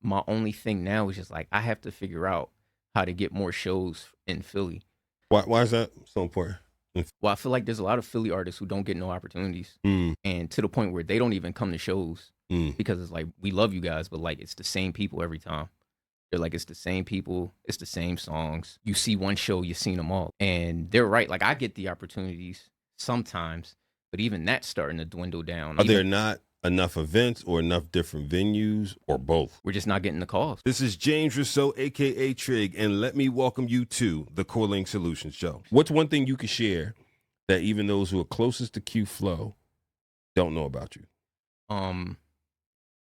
my only thing now is just like I have to figure out how to get more shows in Philly. Why is that so important? Well, I feel like there's a lot of Philly artists who don't get no opportunities, and to the point where they don't even come to shows because it's like we love you guys, but like it's the same people every time. They're like it's the same people, it's the same songs. You see one show, you've seen them all, and they're right. Like I get the opportunities sometimes, but even that's starting to dwindle down. Are there not enough events or enough different venues or both? We're just not getting the calls. This is James Rousseau, a.k.a. Trig, and let me welcome you to the Core Solutions Show. What's one thing you can share that even those who are closest to Q-Flo don't know about you?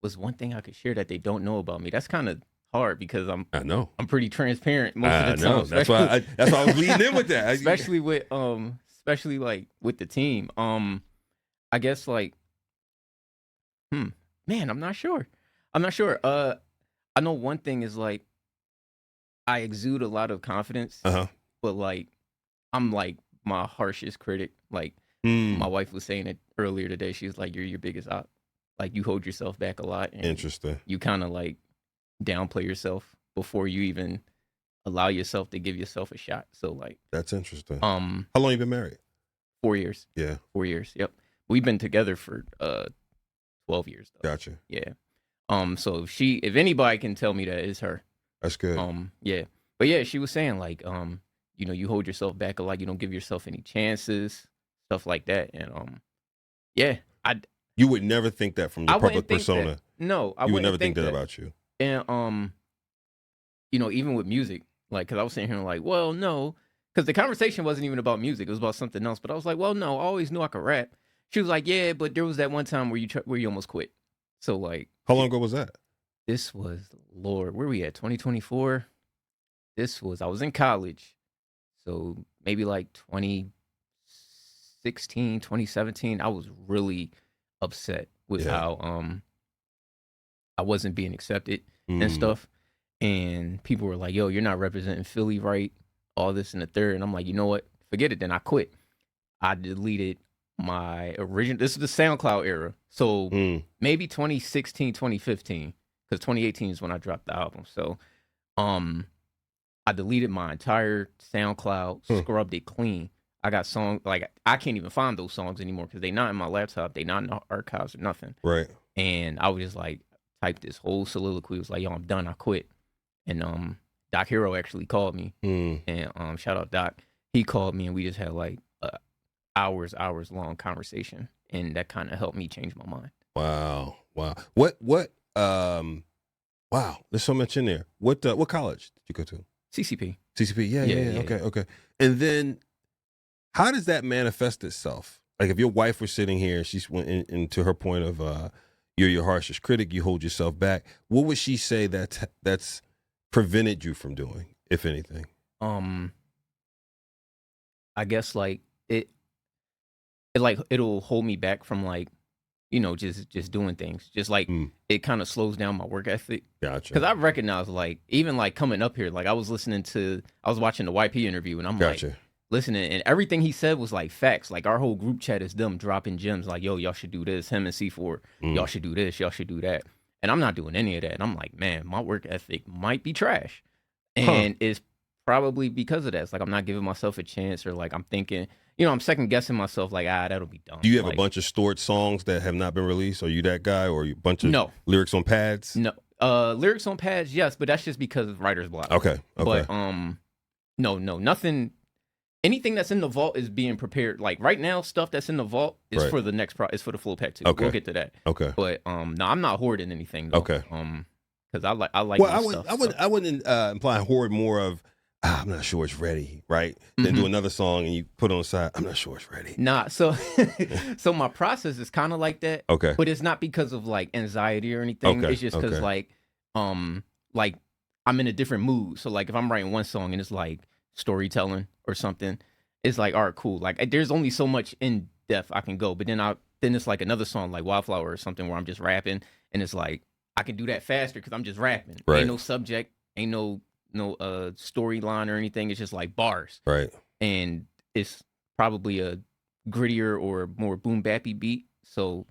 Was one thing I could share that they don't know about me. That's kind of hard because I'm pretty transparent most of the time. That's why I was leading in with that. especially like with the team. I guess like man, I'm not sure. I know one thing is like I exude a lot of confidence, but like I'm like my harshest critic. Like my wife was saying it earlier today. She was like, "You're your biggest op. Like you hold yourself back a lot. And interesting. You kind of like downplay yourself before you even allow yourself to give yourself a shot." So like that's interesting. How long you been married? 4 years. Yeah, 4 years. Yep, we've been together for 12 years though. Gotcha. Yeah. So if anybody can tell me that, it's her. That's good. Yeah. But yeah, she was saying like, you know, you hold yourself back a lot. You don't give yourself any chances, stuff like that. And yeah, you would never think that from your public persona. No, you would never think that about you. And you know, even with music, like, because I was sitting here like, well, no, because the conversation wasn't even about music; it was about something else. But I was like, well, no, I always knew I could rap. She was like, yeah, but there was that one time where you almost quit. So like, how long ago was that? This was, Lord, where we at? 2024. I was in college, so maybe like 2016, 2017. I was really upset with how I wasn't being accepted and stuff. And people were like, yo, you're not representing Philly right, all this and the third. And I'm like, you know what? Forget it. Then I quit. I deleted my original. This is the SoundCloud era. So maybe 2016, 2015, because 2018 is when I dropped the album. So I deleted my entire SoundCloud, scrubbed it clean. I got songs, like, I can't even find those songs anymore because they're not in my laptop. They're not in the archives or nothing. Right. And I was just like, typed this whole soliloquy. It was like, yo, I'm done. I quit. And Doc Hero actually called me. And shout out Doc. He called me and we just had like hours long conversation. And that kind of helped me change my mind. Wow. What wow. There's so much in there. What college did you go to? CCP. Yeah. Okay. And then how does that manifest itself? Like if your wife was sitting here, she's went into her point of you're your harshest critic, you hold yourself back. What would she say that's prevented you from doing, if anything? I guess like it'll hold me back from like, you know, just doing things. Just like it kind of slows down my work ethic. Gotcha. Because I recognize like even like coming up here, like I was watching the YP interview and I'm like listening, and everything he said was like facts. Like our whole group chat is them dropping gems like, yo, y'all should do this. Him and C4, y'all should do this, y'all should do that. And I'm not doing any of that. And I'm like, man, my work ethic might be trash. And it's probably because of that. It's like I'm not giving myself a chance, or like I'm thinking, you know, I'm second guessing myself like, that'll be dumb. Do you have like, a bunch of stored songs that have not been released? Are you that guy, or a bunch of lyrics on pads? No. Lyrics on pads, yes, but that's just because of writer's block. Okay. But no, nothing. Anything that's in the vault is being prepared. Like right now, stuff that's in the vault is for the next it's for the Flow Pack 2. Okay. We'll get to that. Okay. But no, I'm not hoarding anything though. Okay. Because I like. Well, I wouldn't imply hoard more of I'm not sure it's ready, right? Then do another song and you put on the side, I'm not sure it's ready. Nah, so so my process is kind of like that. Okay. But it's not because of like anxiety or anything. Okay. It's just because like I'm in a different mood. So like if I'm writing one song and it's like storytelling or something, it's like, all right, cool. Like there's only so much in depth I can go. But then it's like another song like Wildflower or something where I'm just rapping and it's like I can do that faster because I'm just rapping. Right. Ain't no subject, ain't no storyline or anything. It's just like bars. Right. And it's probably a grittier or more boom bappy beat. So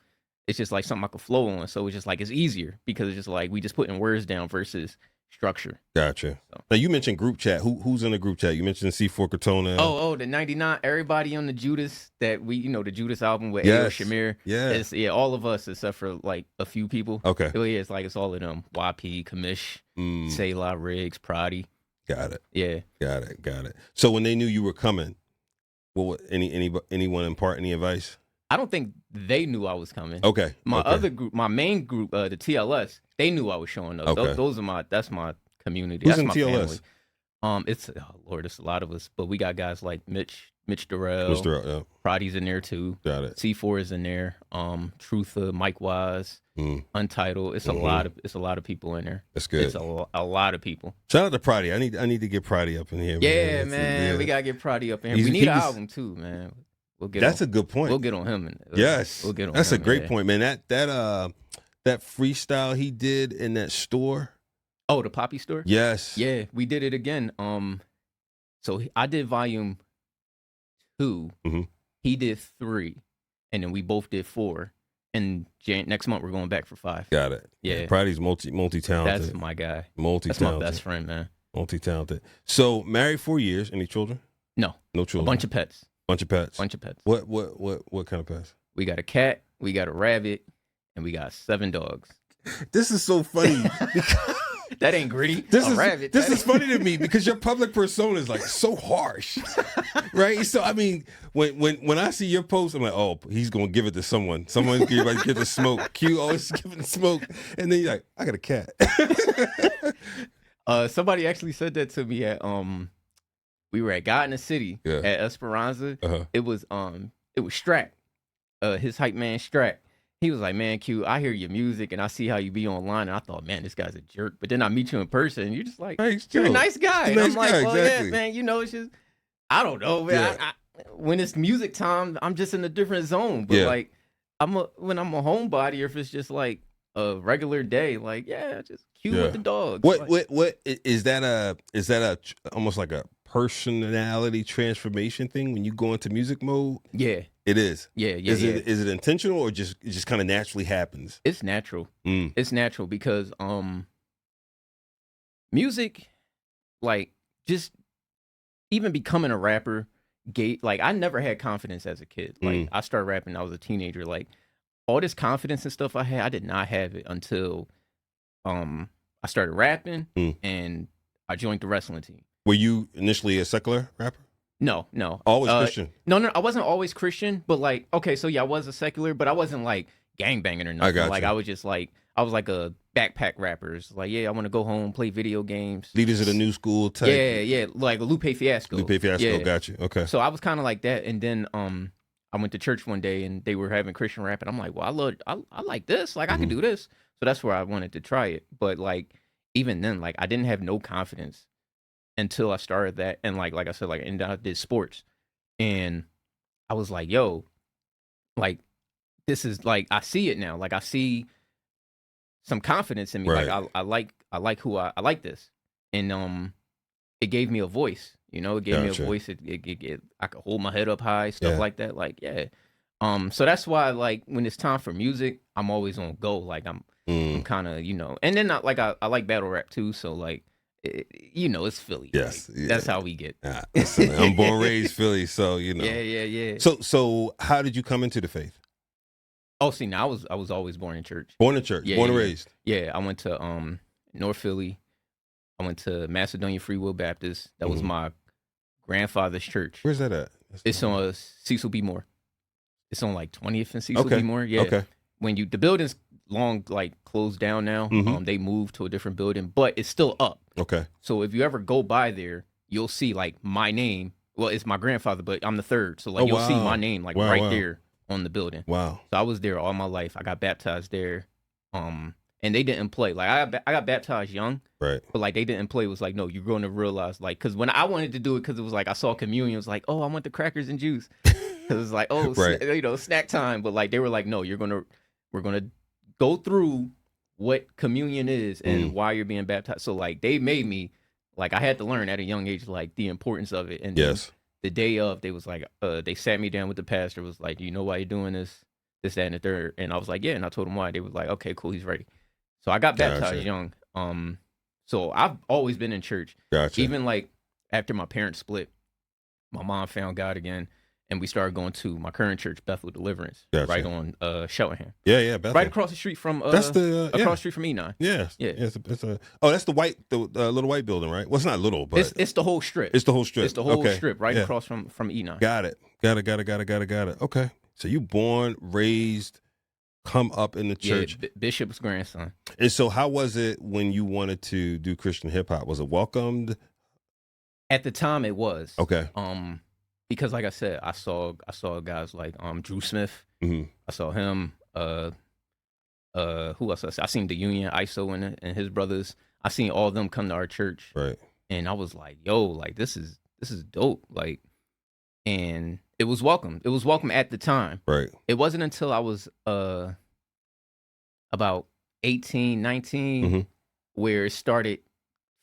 it's just like something I could flow on. So it's just like it's easier because it's just like we just putting words down versus structure. Gotcha. So. Now you mentioned group chat. Who's in the group chat? You mentioned C4 Cortona. Oh, the 99. Everybody on the Judas that we, the Judas album with Yes. Ayo Shamir. Yeah. All of us except for like a few people. Okay. It's like it's all of them. YP, Kamish, Selah, Riggs, Prodi. Got it. Yeah. Got it. So when they knew you were coming, what anyone impart any advice? I don't think they knew I was coming. Okay. My other group, my main group, the TLS, they knew I was showing up. Okay. That's my community. Who's that's in my TLS? Family. It's a lot of us, but we got guys like Mitch Durrell, yeah. Prodi's in there too. Got it. C4 is in there. Trutha, Mike Wise, Untitled. It's a lot of people in there. That's good. It's a lot of people. Shout out to Prodi. I need to get Prodi up in here. Yeah, man. We gotta get Prodi up in here. We need an album too, man. We'll get. That's a good point. We'll get on him. Yes, we'll get on. That's a great point, man. That freestyle he did in that store. Oh, the Poppy store? Yes. Yeah, we did it again. So I did volume 2. Mm-hmm. He did 3, and then we both did 4. And next month we're going back for 5. Got it. Yeah. Prodi's multi-talented. That's my guy. Multi-talented. That's my best friend, man. Multi-talented. So married 4 years. Any children? No. No children. A bunch of pets. Bunch of pets. What kind of pets? We got a cat. We got a rabbit, and we got 7 dogs. This is so funny. That ain't gritty. This is funny to me because your public persona is like so harsh, right? So I mean, when I see your post, I'm like, oh, he's gonna give it to someone. Someone give the smoke. Q always giving the smoke, and then you're like, I got a cat. Somebody actually said that to me at we were at God in the City at Esperanza. Uh-huh. It was Strack, his hype man Strack. He was like, man, Q, I hear your music and I see how you be online. And I thought, man, this guy's a jerk. But then I meet you in person and you're just like, hey, you're a nice guy. And I'm like, well, exactly. yeah, man, it's just, I don't know, man. Yeah. When it's music time, I'm just in a different zone. But like, when I'm a homebody, or if it's just like a regular day, like, just Q with the dogs. What is that almost like a personality transformation thing when you go into music mode? Yeah. It is. Yeah. Is it intentional or it just kind of naturally happens? It's natural. It's natural because music, like, just even becoming a rapper, like, I never had confidence as a kid. Like, I started rapping when I was a teenager. Like, all this confidence and stuff I did not have it until I started rapping and I joined the wrestling team. Were you initially a secular rapper? No. Always Christian? No, I wasn't always Christian, but like, okay, so yeah, I was a secular, but I wasn't like gangbanging or nothing. I got like, you. I was just like, I was like a backpack rapper. It's like, yeah, I want to go home, play video games. Leaders of the New School type? Yeah, like a Lupe Fiasco. Got you. Okay. So I was kind of like that, and then I went to church one day, and they were having Christian rap, and I'm like, well, I like this. Like, I can do this. So that's where I wanted to try it. But like, even then, like, I didn't have no confidence until I started that, and like I said, like, and I did sports, and I was like, yo, like, this is like, I see it now. Like, I see some confidence in me. Right. Like, I like who I like this, and it gave me a voice. You know, it gave me a voice. I could hold my head up high, stuff like that. Like, so that's why, like, when it's time for music, I'm always on go. Like, I'm kind of, and then I like battle rap too. So like, it's Philly. Yes, like, that's how we get. Listen, I'm born and raised Philly, so Yeah. So how did you come into the faith? Oh, see, now I was always born in church. Born in church, born and raised. Yeah, I went to North Philly. I went to Macedonia Free Will Baptist. That was my grandfather's church. Where's that at? It's on Cecil B. Moore. It's on like 20th and Cecil B. Moore. Yeah. Okay. When the building's long like closed down now. They moved to a different building, but it's still up. Okay. So if you ever go by there, you'll see like my name. Well, it's my grandfather, but I'm the third. So like you'll see my name like there on the building. Wow. So I was there all my life. I got baptized there. And they didn't play. Like I got baptized young. Right. But like they didn't play. It was like, no, you're going to realize, like, because when I wanted to do it, because it was like I saw communion, it was like, oh, I want the crackers and juice. Because it was like, oh, snack time. But like they were like, no, we're gonna go through what communion is and why you're being baptized. So like they made me, like, I had to learn at a young age like the importance of it. And the day of, they was like, they sat me down with the pastor. Was like, do you know why you're doing this? this, that, and the third. And I was like, yeah. And I told them why. They was like, okay, cool, he's ready. So I got baptized young. So I've always been in church. Gotcha. Even like after my parents split, my mom found God again, and we started going to my current church, Bethel Deliverance, right on Cheltenham. Yeah, Bethel. Right across the street from that's the across the street from E9. Yeah. It's a that's the little white building, right? Well, it's not little, but it's the whole strip. It's the whole strip. It's the whole strip right across from E9. Got it. Okay. So you born, raised, come up in the church. Yeah, Bishop's grandson. And so how was it when you wanted to do Christian hip hop? Was it welcomed? At the time it was. Okay. Because like I said, I saw guys like Drew Smith. Mm-hmm. I saw him. Who else? I seen the Union, ISO and his brothers. I seen all of them come to our church. Right. And I was like, yo, like this is dope. Like, and it was welcome. It was welcome at the time. Right. It wasn't until I was about 18, 19 where it started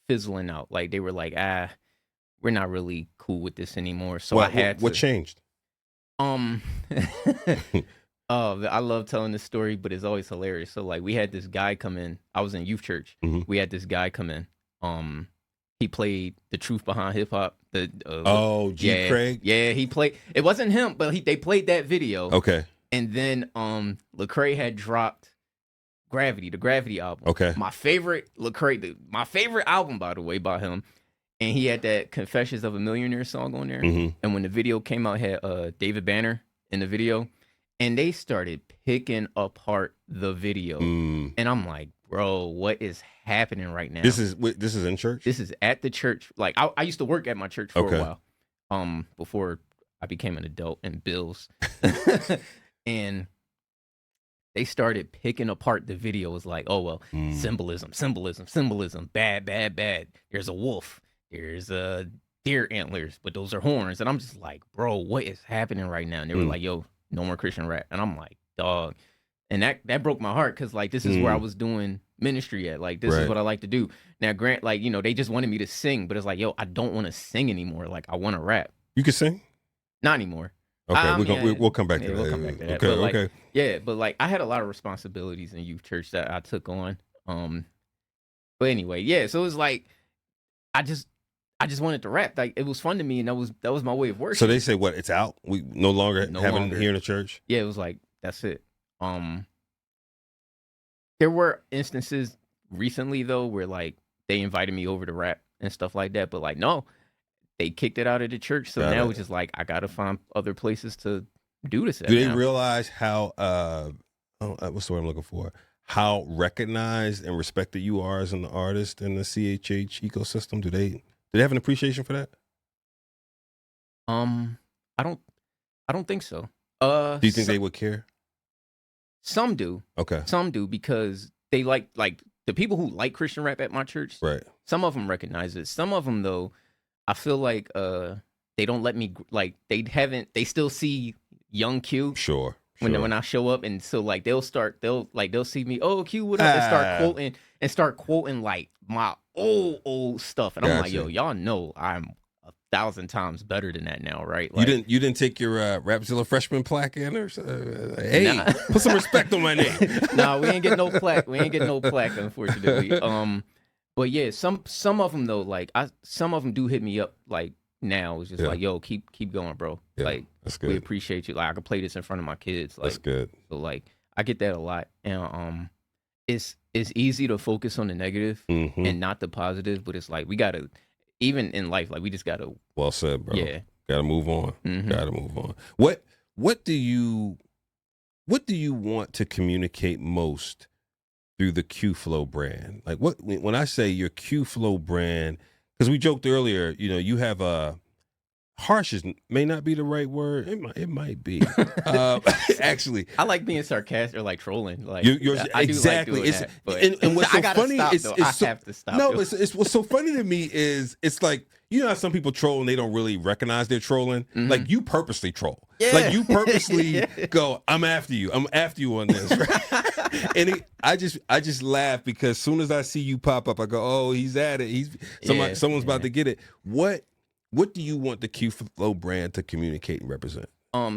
fizzling out. Like they were like, we're not really cool with this anymore. So I had to. What changed? I love telling this story, but it's always hilarious. So like we had this guy come in. I was in youth church. We had this guy come in. He played The Truth Behind Hip Hop. G. Craig? Yeah, he played. It wasn't him, but they played that video. Okay. And then Lecrae had dropped Gravity, the Gravity album. Okay. My favorite Lecrae, my favorite album, by the way, by him. And he had that Confessions of a Millionaire song on there. And when the video came out, it had David Banner in the video. And they started picking apart the video. And I'm like, bro, what is happening right now? This is in church? This is at the church. Like I used to work at my church for a while. Before I became an adult and bills. And they started picking apart the video. It was like, oh well, symbolism, bad. There's a wolf. There's deer antlers, but those are horns. And I'm just like, bro, what is happening right now? And they were like, yo, no more Christian rap. And I'm like, dog. And that broke my heart because like this is where I was doing ministry at. Like this is what I like to do. Now, Grant, like, you know, they just wanted me to sing, but it's like, yo, I don't want to sing anymore. Like I want to rap. You can sing? Not anymore. Okay, we'll come back to that. We'll come back to that. Okay, but okay. Yeah, but like I had a lot of responsibilities in youth church that I took on. But anyway, yeah. So it was like I just wanted to rap. Like it was fun to me, and that was my way of working. So they say what? It's out. We no longer having it here in the church. Yeah, it was like that's it. There were instances recently though where like they invited me over to rap and stuff like that, but like no. They kicked it out of the church, so now it's just like I gotta find other places to do this at. Do they realize how what's the word I'm looking for? How recognized and respected you are as an artist in the CHH ecosystem? Do they have an appreciation for that? I don't think so. Do you think they would care? Some do. Okay. Some do because they like the people who like Christian rap at my church. Right. Some of them recognize it. Some of them though. I feel like they don't let me like they still see young Q. Sure. When I show up, and so like they'll see me, oh Q, what up? And start quoting like my old stuff. And I'm like, yo, y'all know I'm 1,000 times better than that now, right? Like, you didn't take your Rapzilla freshman plaque in or hey, put some respect on my name. Nah, we ain't getting no plaque. Unfortunately. But yeah, some of them though, like some of them do hit me up like now. It's just like, yo, keep going, bro. Yeah, like that's good. We appreciate you. Like I could play this in front of my kids. Like, that's good. So like I get that a lot, and it's easy to focus on the negative and not the positive. But it's like we gotta, even in life, like we just gotta. Well said, bro. Yeah, gotta move on. Gotta move on. What do you want to communicate most through the Q-Flo brand? Like when I say your Q-Flo brand, because we joked earlier, you know, you have harsh may not be the right word. It might be. Actually, I like being sarcastic or like trolling. Like I exactly. Do like that, but and what's so funny stop, is I have to stop. No, it's what's so funny to me is it's like, you know how some people troll and they don't really recognize they're trolling. Like you purposely troll. Yeah. Like you purposely go, I'm after you on this. Right? And I just laugh because as soon as I see you pop up, I go, oh, he's at it. Someone's about to get it. What do you want the Q-Flo brand to communicate and represent?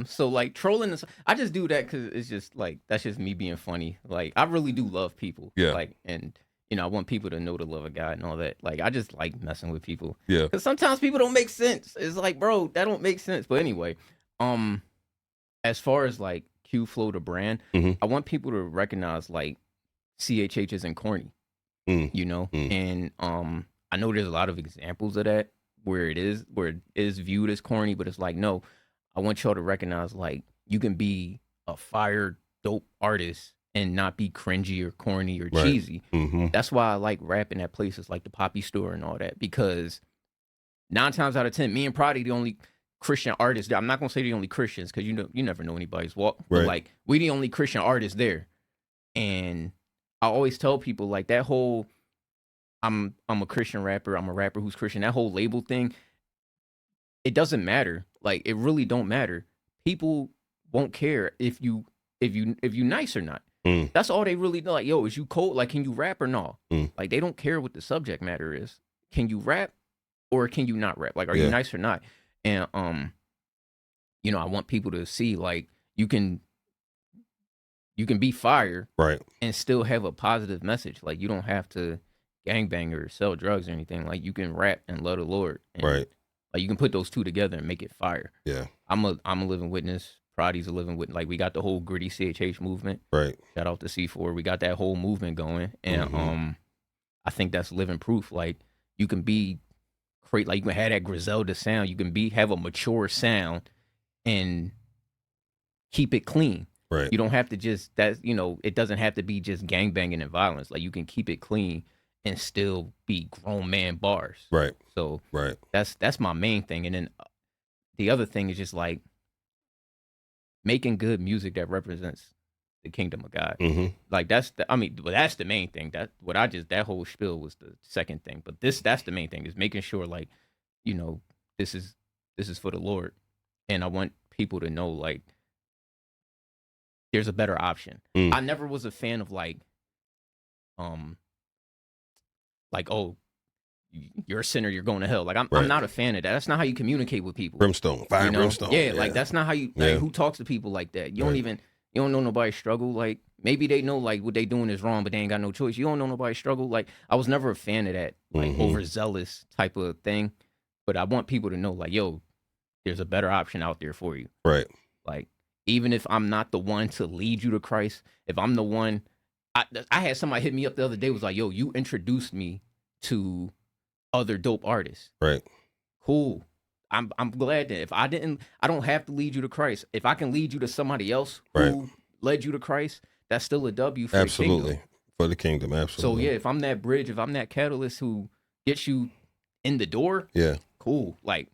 So like trolling is, I just do that because it's just like that's just me being funny. Like I really do love people. Yeah. Like, and I want people to know the love of God and all that. Like I just like messing with people. Yeah. Because sometimes people don't make sense. It's like, bro, that don't make sense. But anyway, as far as like Q-Flo the brand, I want people to recognize like CHH isn't corny. And I know there's a lot of examples of that where it is viewed as corny, but it's like, no, I want y'all to recognize like you can be a fire dope artist and not be cringy or corny or cheesy. That's why I like rapping at places like the Poppy Store and all that, because 9 times out of 10, me and Prodigy the only Christian artists. I'm not gonna say the only Christians because you never know anybody's walk. But like we the only Christian artists there, and I always tell people like that whole I'm a Christian rapper, I'm a rapper who's Christian, that whole label thing, it doesn't matter. Like it really don't matter. People won't care if you nice or not. That's all they really know. Like, yo, is you cold? Like, can you rap or not? Like they don't care what the subject matter is. Can you rap or can you not rap? Like, are you nice or not? And I want people to see like you can be fire, right, and still have a positive message. Like you don't have to gangbang or sell drugs or anything. Like you can rap and love the Lord. And, right. Like you can put those two together and make it fire. Yeah. I'm a living witness. Prodigy's a living witness. Like we got the whole gritty CHH movement. Right. Shout out to C4. We got that whole movement going. And I think that's living proof. Like you can be like you can have that Griselda sound. You can have a mature sound and keep it clean. Right. You don't have to just it doesn't have to be just gangbanging and violence. Like you can keep it clean and still be grown man bars. Right. So that's my main thing. And then the other thing is just like making good music that represents the kingdom of God. Like that's the main thing. That whole spiel was the second thing. But that's the main thing, is making sure like, this is for the Lord. And I want people to know like there's a better option. I never was a fan of like, oh, you're a sinner, you're going to hell. Like I'm not a fan of that. That's not how you communicate with people. Brimstone, fire, brimstone. Yeah, like that's not how you. Like, who talks to people like that? You don't know nobody's struggle. Like maybe they know like what they doing is wrong, but they ain't got no choice. You don't know nobody's struggle. Like I was never a fan of that like overzealous type of thing. But I want people to know like, yo, there's a better option out there for you. Right. Like even if I'm not the one to lead you to Christ, if I'm the one, I had somebody hit me up the other day, was like, yo, you introduced me to other dope artists. Right. Cool. I'm glad that I don't have to lead you to Christ. If I can lead you to somebody else who led you to Christ, that's still a W for the kingdom. For the kingdom, absolutely. So yeah, if I'm that bridge, if I'm that catalyst who gets you in the door, cool. Like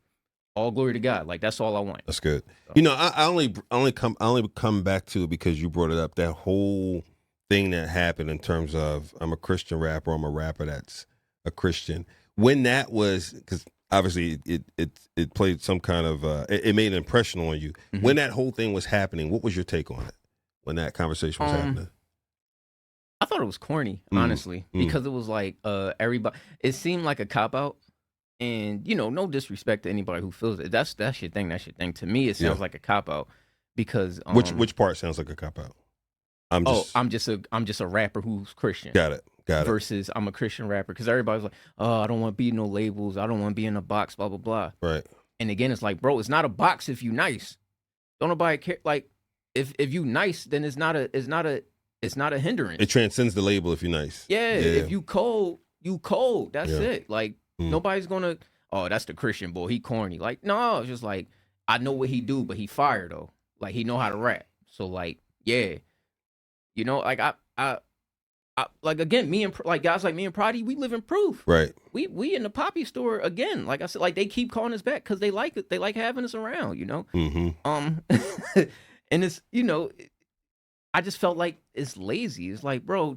all glory to God. Like that's all I want. That's good. So. I only come back to it because you brought it up. That whole thing that happened in terms of I'm a Christian rapper, I'm a rapper that's a Christian. When that was, because obviously it played some kind of it made an impression on you. When that whole thing was happening, what was your take on it? When that conversation was happening, I thought it was corny, honestly, because it was like everybody. It seemed like a cop out, and no disrespect to anybody who feels it. That's your thing. That's your thing. To me, it sounds like a cop out because which part sounds like a cop out? I'm just a rapper who's Christian. Got it. Versus I'm a Christian rapper, because everybody's like, oh, I don't want to be no labels. I don't want to be in a box. Blah blah blah. Right. And again, it's like, bro, it's not a box if you nice. Don't nobody care. Like, if you nice, then it's not a hindrance. It transcends the label if you're nice. Yeah. If you cold, you cold. That's it. Like nobody's gonna. Oh, that's the Christian boy. He corny. Like no, it's just like I know what he do, but he fire though. Like he know how to rap. So like yeah, like I like again, me and like guys like me and Prodigy, we live in proof. Right. We in the Poppy Store again. Like I said, like they keep calling us back because they like it. They like having us around. And it's I just felt like it's lazy. It's like, bro,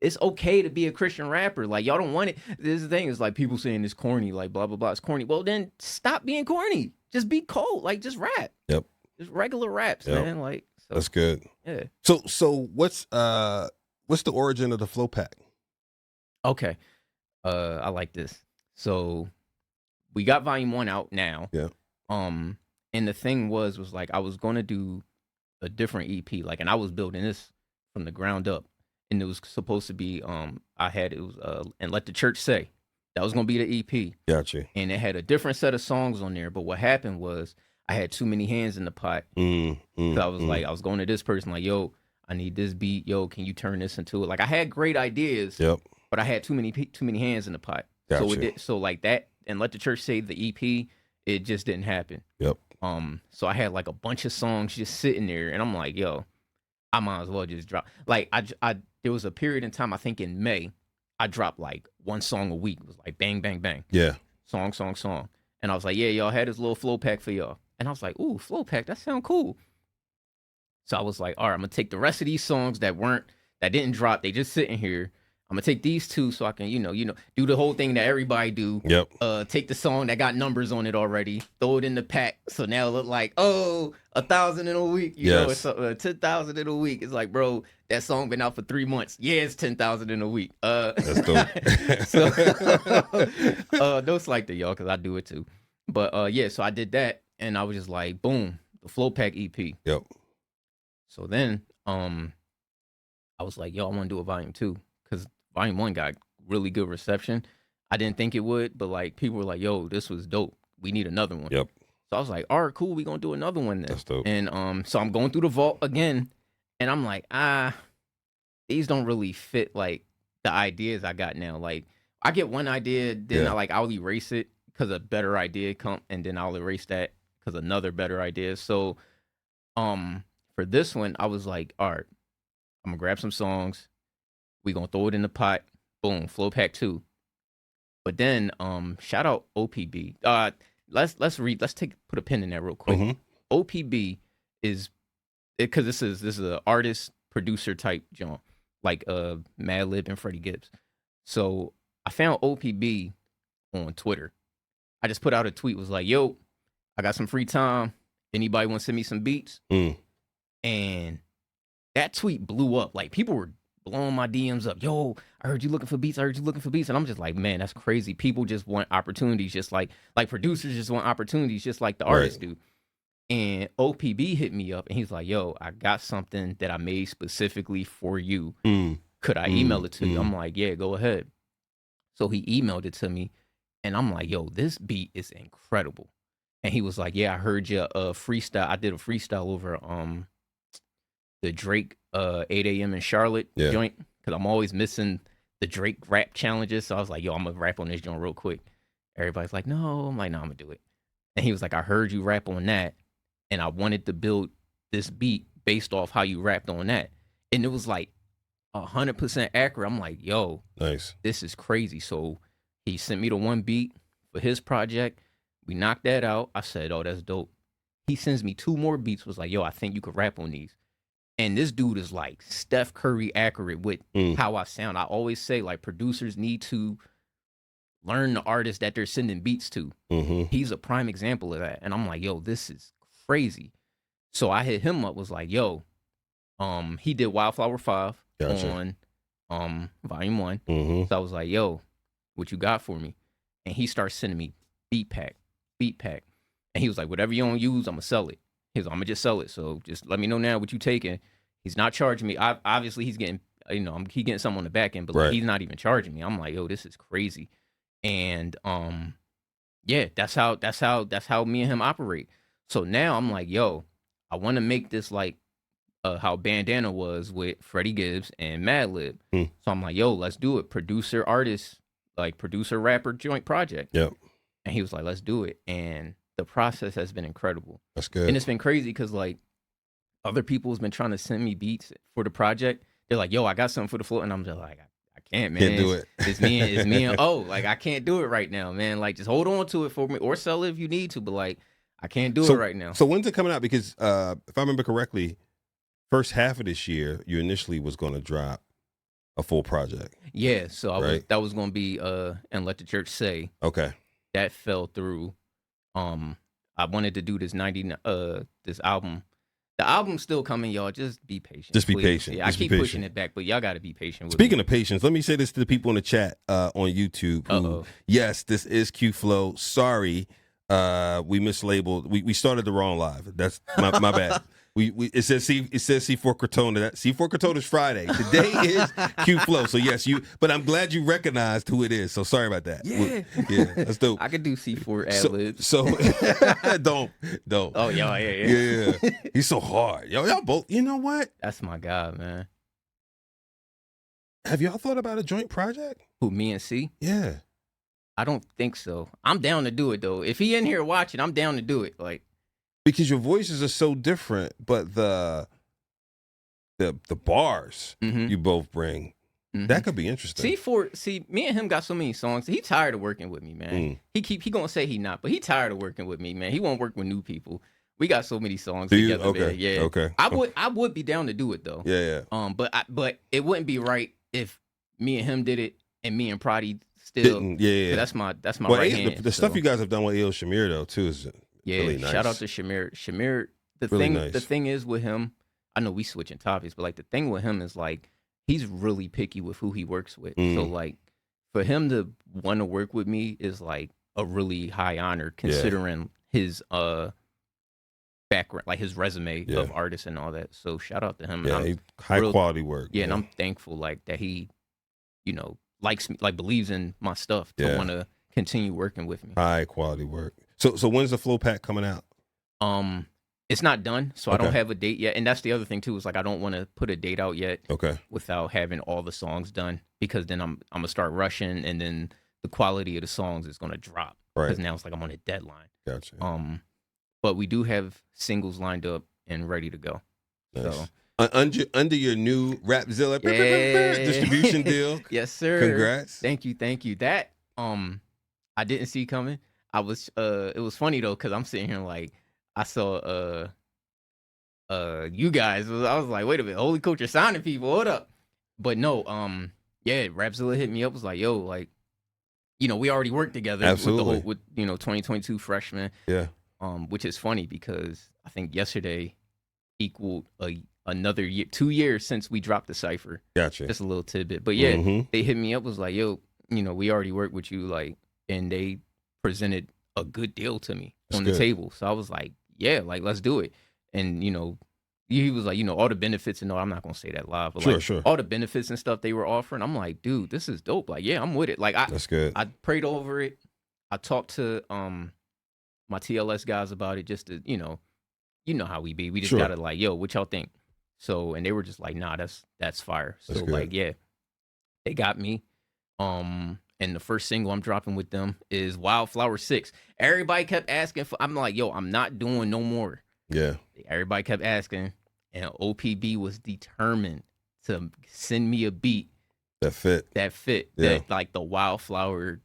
it's okay to be a Christian rapper. Like y'all don't want it. This is the thing is like people saying it's corny. Like blah blah blah. It's corny. Well then stop being corny. Just be cold. Like just rap. Yep. Just regular raps, man. Like so, that's good. Yeah. So what's the origin of the Flow Pack? Okay. I like this. So we got volume 1 out now. Yeah. And the thing was like I was gonna do a different EP, like, and I was building this from the ground up, and it was supposed to be it was and Let the Church Say. That was gonna be the EP. Gotcha. And it had a different set of songs on there. But what happened was I had too many hands in the pot. So I was like, I was going to this person like, yo, I need this beat. Yo, can you turn this into it? Like I had great ideas, but I had too many hands in the pot. Gotcha. So like that, and Let the Church Say, the EP, it just didn't happen. So I had like a bunch of songs just sitting there, and I'm like, yo, I might as well just drop. Like I there was a period in time, I think in May, I dropped like one song a week. It was like bang, bang, bang. Yeah. Song. And I was like, yeah, y'all had this little flow pack for y'all. And I was like, ooh, flow pack, that sound cool. So I was like, all right, I'm gonna take the rest of these songs that didn't drop, they just sitting here. I'm gonna take these two so I can, do the whole thing that everybody do. Take the song that got numbers on it already, throw it in the pack. So now it look like, 1,000 in a week, it's 10,000 in a week. It's like, bro, that song been out for 3 months. Yeah, it's 10,000 in a week. That's dope. No slight to y'all, cause I do it too. But yeah, so I did that, and I was just like, boom, the Flow Pack EP. So then, I was like, yo, I want to do a volume 2, because volume 1 got really good reception. I didn't think it would, but like people were like, yo, this was dope. We need another one. So I was like, all right, cool. We gonna do another one then. That's dope. And so I'm going through the vault again, and I'm like, these don't really fit like the ideas I got now. Like I get one idea, then I'll erase it because a better idea come, and then I'll erase that because another better idea. So for this one, I was like, all right, I'm gonna grab some songs. We gonna throw it in the pot. Boom, Flow Pack 2. But then, shout out OPB. Let's put a pin in that real quick. OPB is because this is an artist producer type genre, like Madlib and Freddie Gibbs. So I found OPB on Twitter. I just put out a tweet, was like, yo, I got some free time. Anybody want to send me some beats? And that tweet blew up. Like people were blowing my DMs up. Yo, I heard you looking for beats. And I'm just like, man, that's crazy. People just want opportunities, just like producers just want opportunities, just like the artists do. And OPB hit me up, and he's like, yo, I got something that I made specifically for you. Could I email it to you? I'm like, yeah, go ahead. So he emailed it to me, and I'm like, yo, this beat is incredible. And he was like, yeah, I heard you freestyle. I did a freestyle over the Drake 8 a.m. in Charlotte joint, because I'm always missing the Drake rap challenges. So I was like, yo, I'm gonna rap on this joint real quick. Everybody's like, no. I'm like, no, I'm gonna do it. And he was like, I heard you rap on that, and I wanted to build this beat based off how you rapped on that. And it was like 100% accurate. I'm like, yo, nice. This is crazy. So he sent me the one beat for his project. We knocked that out. I said, oh, that's dope. He sends me 2 more beats, was like, yo, I think you could rap on these. And this dude is like Steph Curry accurate with how I sound. I always say, like, producers need to learn the artist that they're sending beats to. He's a prime example of that. And I'm like, yo, this is crazy. So I hit him up, was like, yo, he did Wildflower 5 on volume 1. So I was like, yo, what you got for me? And he starts sending me beat pack. And he was like, whatever you don't use, I'm gonna sell it. He's like, I'm gonna just sell it. So just let me know now what you taking. He's not charging me. Obviously he's getting, he getting something on the back end, but like, he's not even charging me. I'm like, yo, this is crazy. And yeah, that's how me and him operate. So now I'm like, yo, I want to make this like how Bandana was with Freddie Gibbs and Madlib. So I'm like, yo, let's do it. Producer artist, like producer rapper joint project. And he was like, let's do it. And the process has been incredible. That's good. And it's been crazy because like other people has been trying to send me beats for the project. They're like, yo, I got something for the floor. And I'm just like, I can't, man. Can't do it. It's me and like, I can't do it right now, man. Like, just hold on to it for me or sell it if you need to. But like, I can't do it right now. So when's it coming out? Because if I remember correctly, first half of this year, you initially was going to drop a full project. Yeah. So that was going to be And Let the Church Say. Okay. That fell through. I wanted to do this this album. The album's still coming, y'all. Just be patient. Just be patient. Yeah, I keep pushing it back, but y'all got to be patient with Speaking of patience, let me say this to the people in the chat on YouTube. Yes, this is Q-Flo. Sorry, We mislabeled. We started the wrong live. That's my bad. It says C4 Cortona. That C4 Cortona is Friday. Today is Q-Flow. So yes, but I'm glad you recognized who it is. So sorry about that. Yeah, that's dope. I could do C4 ad libs. So don't. Oh yeah. He's so hard. Y'all both. You know what? That's my guy, man. Have y'all thought about a joint project? Who, me and C? Yeah. I don't think so. I'm down to do it though. If he in here watching, I'm down to do it. Like, because your voices are so different, but the bars you both bring, that could be interesting. C4, me and him got so many songs. He tired of working with me, man. He gonna say he not, but he tired of working with me, man. He won't work with new people. We got so many songs together. Okay. Man. Yeah. Okay. I would be down to do it though. Yeah. But it wouldn't be right if me and him did it and me and Prodi still. Yeah. That's my right hand. The stuff you guys have done with Il Shamir though too is really nice. Shout out to Shamir. Shamir, the thing is with him, I know we switching topics, but like the thing with him is like he's really picky with who he works with. So like for him to want to work with me is like a really high honor considering his background, like his resume of artist and all that. So shout out to him. Yeah, high quality work. Yeah, and I'm thankful like that he, likes me, like believes in my stuff to want to continue working with me. High quality work. So when's the Flow Pack coming out? It's not done, so I don't have a date yet. And that's the other thing too, is like I don't want to put a date out yet. Okay. Without having all the songs done, because then I'm gonna start rushing, and then the quality of the songs is gonna drop. Right. Because now it's like I'm on a deadline. Gotcha. But we do have singles lined up and ready to go. Nice. So under your new Rapzilla distribution deal. Yes, sir. Congrats. Thank you. That I didn't see coming. I was it was funny though, because I'm sitting here like I saw you guys. I was like, wait a minute, Holy Coach are signing people. Hold up. But no, Rapzilla hit me up, was like, yo, like, we already worked together. Absolutely. with 2022 freshmen. Yeah. Which is funny because I think yesterday equaled another year, 2 years since we dropped the cipher. Gotcha. Just a little tidbit. But yeah, they hit me up, was like, yo, we already worked with you, like, and they presented a good deal to me on the table. So I was like, yeah, like, let's do it. And, he was like, all the benefits and all, I'm not going to say that live, but sure. All the benefits and stuff they were offering, I'm like, dude, this is dope. Like, yeah, I'm with it. Like, that's good. I prayed over it. I talked to my TLS guys about it, just to, you know how we be. We just got to like, yo, what y'all think? So, and they were just like, nah, that's fire. So like, yeah, they got me. And the first single I'm dropping with them is Wildflower 6. Everybody kept asking for, I'm like, yo, I'm not doing no more. Yeah. Everybody kept asking, and OPB was determined to send me a beat that fit, that like the Wildflower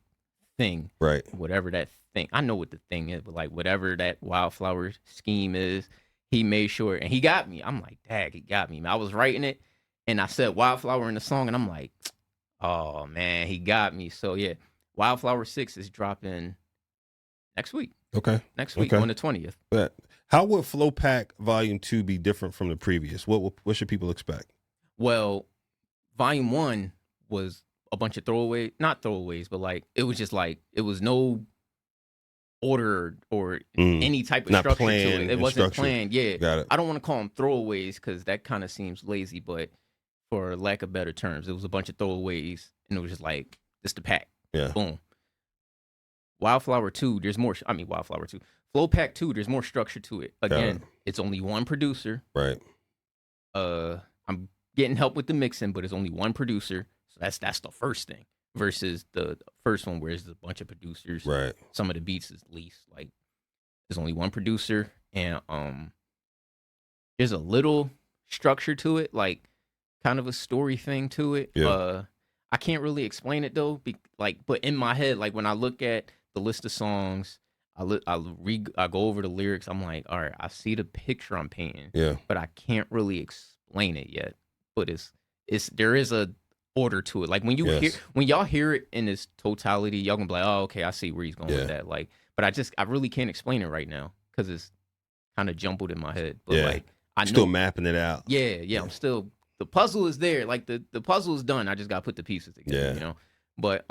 thing, right? Whatever that thing, I know what the thing is, but like whatever that Wildflower scheme is, he made sure, and he got me. I'm like, dang, he got me. I was writing it, and I said Wildflower in the song, and I'm like, oh man, he got me. So yeah, Wildflower 6 is dropping next week. Okay. Next week on the 20th. But how would Flow Pack Volume 2 be different from the previous? What should people expect? Well, Volume 1 was a bunch of not throwaways, but like it was just like it was no order or any type of structure to it. It wasn't planned. Yeah. Got it. I don't want to call them throwaways because that kind of seems lazy, but for lack of better terms, it was a bunch of throwaways, and it was just like, this the pack. Yeah. Boom. Wildflower 2, there's more. Wildflower 2. Flow Pack 2, there's more structure to it. Again, it's only one producer. Right. I'm getting help with the mixing, but it's only one producer. So that's the first thing. Versus the first one where it's a bunch of producers. Right. Some of the beats is least. Like, there's only one producer, and there's a little structure to it, like kind of a story thing to it. Yeah. I can't really explain it though, but in my head, like when I look at the list of songs, I go over the lyrics. I'm like, all right, I see the picture I'm painting. Yeah. But I can't really explain it yet. But there is a order to it. Like when y'all hear it in its totality, y'all gonna be like, oh, okay, I see where he's going with that. Like, but I really can't explain it right now because it's kind of jumbled in my head. But like, I know, still mapping it out. Yeah. I'm still, the puzzle is there. Like the puzzle is done. I just gotta put the pieces together. Yeah. But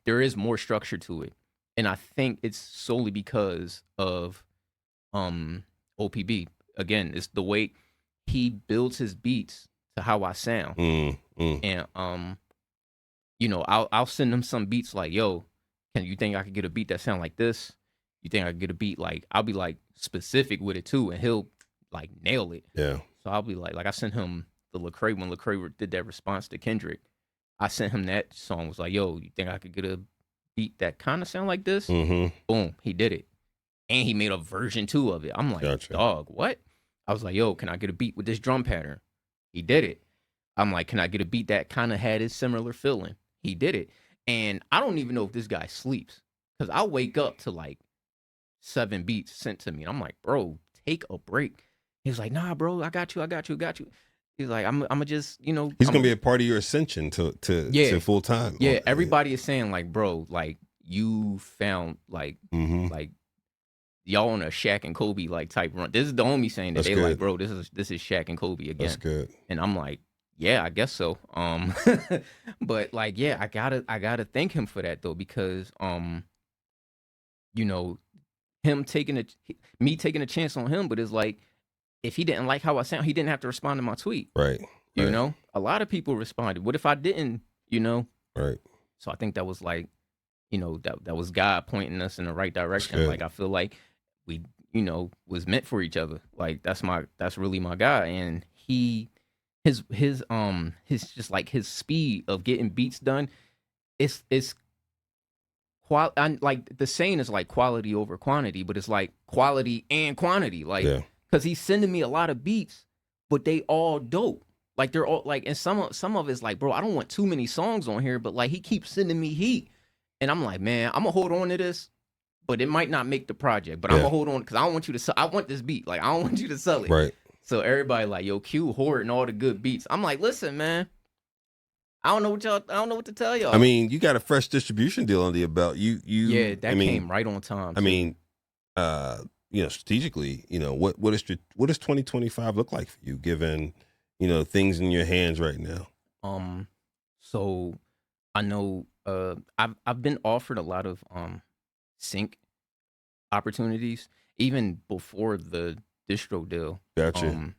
there is more structure to it. And I think it's solely because of OPB. Again, it's the way he builds his beats to how I sound. And you know, I'll send him some beats like, yo, can you think I could get a beat that sound like this? You think I could get a beat like, I'll be like specific with it too, and he'll like nail it. Yeah. So I'll be like I sent him the Lecrae when Lecrae did that response to Kendrick. I sent him that song. Was like, yo, you think I could get a beat that kind of sound like this? Boom, he did it, and he made a version 2 of it. I'm like, Gotcha. dog, what? I was like, yo, can I get a beat with this drum pattern? He did it. I'm like, can I get a beat that kind of had his similar feeling? He did it. And I don't even know if this guy sleeps, because I'll wake up to like 7 beats sent to me. And I'm like, bro, take a break. He was like, nah, bro, I got you. He's like, I'm gonna just, you know. He's gonna be a part of your ascension to full time. Yeah, everybody is saying like, bro, like you found like y'all on a Shaq and Kobe like type run. This is the homie saying that. They like, bro, this is Shaq and Kobe again. That's good. And I'm like, yeah, I guess so. But like, yeah, I gotta thank him for that though, because you know, me taking a chance on him, but it's like, if he didn't like how I sound, he didn't have to respond to my tweet. Right. You know, a lot of people responded. What if I didn't? You know. Right. So I think that was like, you know, that was God pointing us in the right direction. Like I feel like we, you know, was meant for each other. Like that's really my guy, and his just like his speed of getting beats done. It's like the saying is like quality over quantity, but it's like quality and quantity. Like, because he's sending me a lot of beats, but they all dope. Like they're all like, and some of it's like, bro, I don't want too many songs on here, but like he keeps sending me heat, and I'm like, man, I'm gonna hold on to this, but it might not make the project, but I'm gonna hold on because I don't want you to. I want this beat. Like I don't want you to sell it. Right. So everybody like, yo, Q hoarding all the good beats. I'm like, listen, man. I don't know what to tell y'all. I mean, you got a fresh distribution deal under your belt. Yeah, that came right on time. I mean, you know, strategically, you know, what does 2025 look like for you, given, you know, things in your hands right now? So I know I've been offered a lot of sync opportunities even before the distro deal. Gotcha.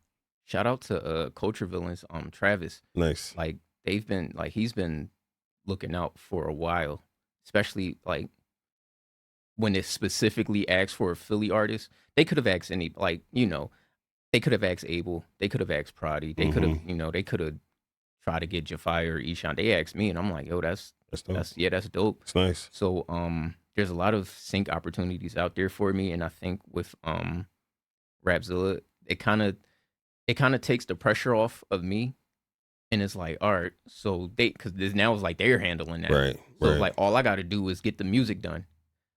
Shout out to Culture Villains, Travis. Nice. Like he's been looking out for a while, especially like when it specifically asks for a Philly artist. They could have asked any, like, you know, they could have asked Abel, they could have asked Prodi, they could have, you know, they could have tried to get Jafia or Eshon. They asked me, and I'm like, yo, that's dope. That's dope. It's nice. So there's a lot of sync opportunities out there for me, and I think with Rapzilla, it kind of takes the pressure off of me. And it's like, all right, so because this now is like they're handling that. Right. So it's like all I got to do is get the music done.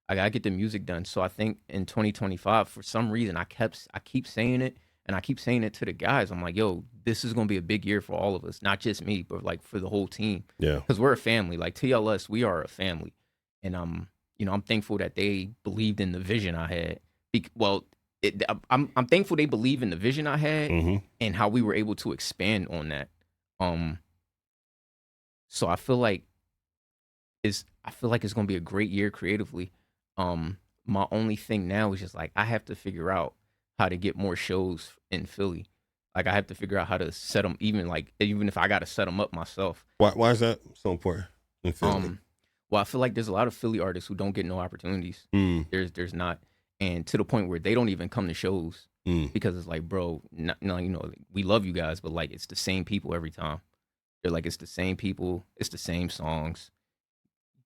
I got to get the music done. So I think in 2025, for some reason, I keep saying it, and I keep saying it to the guys. I'm like, yo, this is going to be a big year for all of us, not just me, but like for the whole team. Yeah. Because we're a family. Like TLS, we are a family. And you know, I'm thankful that they believed in the vision I had. I'm thankful they believe in the vision I had and how we were able to expand on that. So I feel like it's gonna be a great year creatively. My only thing now is just like I have to figure out how to get more shows in Philly. Like I have to figure out how to set them, even if I got to set them up myself. Why is that so important in Philly? Well, I feel like there's a lot of Philly artists who don't get no opportunities. There's not, and to the point where they don't even come to shows because it's like, bro, you know, we love you guys, but like it's the same people every time. They're like, it's the same people, it's the same songs.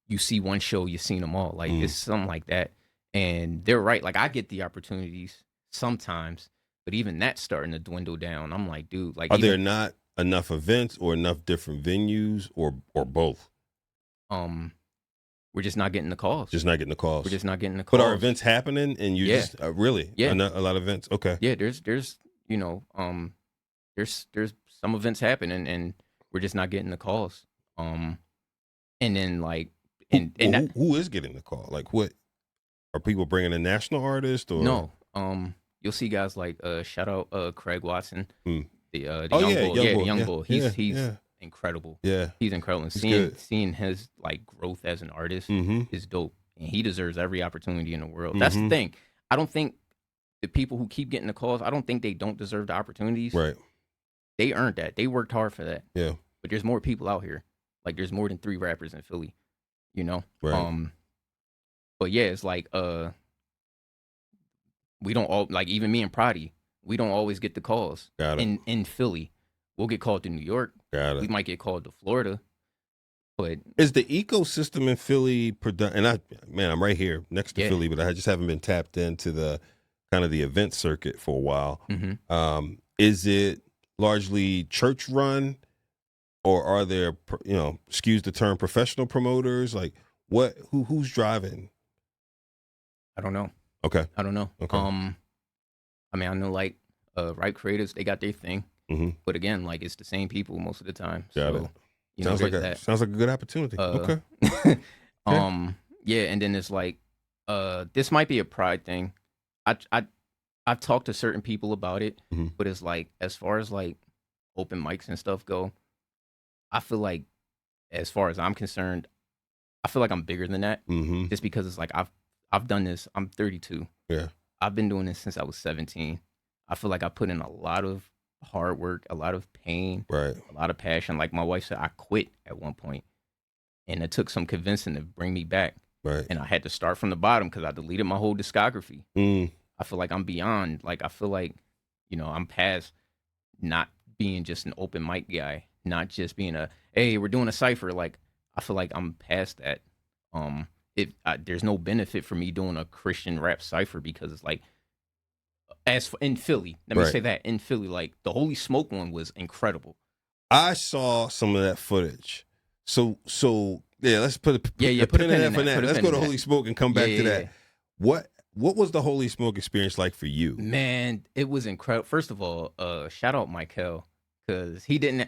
You see one show, you've seen them all. Like it's something like that. And they're right. Like I get the opportunities sometimes, but even that's starting to dwindle down. I'm like, dude, like, are there not enough events or enough different venues or both? We're just not getting the calls. Just not getting the calls. We're just not getting the calls. But are events happening? And you just really? Yeah. A lot of events. Okay. Yeah. There's you know, there's some events happening, and we're just not getting the calls. And then like, who is getting the call? Like, what are people bringing a national artist or no? You'll see guys like shout out Craig Watson, the young bull. He's incredible. Yeah, he's incredible. And seeing his like growth as an artist is dope. and he deserves every opportunity in the world. That's the thing. I don't think the people who keep getting the calls, I don't think they don't deserve the opportunities. Right. They earned that. They worked hard for that. Yeah. But there's more people out here. Like there's more than 3 rappers in Philly, you know? Right. But yeah, it's like we don't all, like even me and Prodi, we don't always get the calls. Got it. In Philly. We'll get called to New York. Got it. We might get called to Florida. But is the ecosystem in Philly I'm right here next to Philly, but I just haven't been tapped into the kind of the event circuit for a while. Is it largely church run, or are there, excuse the term, professional promoters? Like who's driving? I don't know. Okay. I don't know. Okay. I mean, I know like Right Creators, they got their thing. But again, like it's the same people most of the time. Got it. Sounds like a good opportunity. Okay. Yeah, and then it's like this might be a pride thing. I've talked to certain people about it, but it's like as far as like open mics and stuff go, I feel like as far as I'm concerned, I feel like I'm bigger than that. Just because it's like I've done this. I'm 32. Yeah. I've been doing this since I was 17. I feel like I put in a lot of hard work, a lot of pain, right, a lot of passion. Like my wife said, I quit at one point, and it took some convincing to bring me back. Right. And I had to start from the bottom because I deleted my whole discography. I feel like I'm beyond. Like I feel like, I'm past not being just an open mic guy, not just being hey, we're doing a cypher. Like I feel like I'm past that. There's no benefit for me doing a Christian rap cypher because it's like, in Philly, let me say that in Philly, like the Holy Smoke one was incredible. I saw some of that footage. So yeah, let's put a pin in that for that. Let's go to Holy Smoke and come back to that. What was the Holy Smoke experience like for you? Man, it was incredible. First of all, shout out Michael, because he didn't.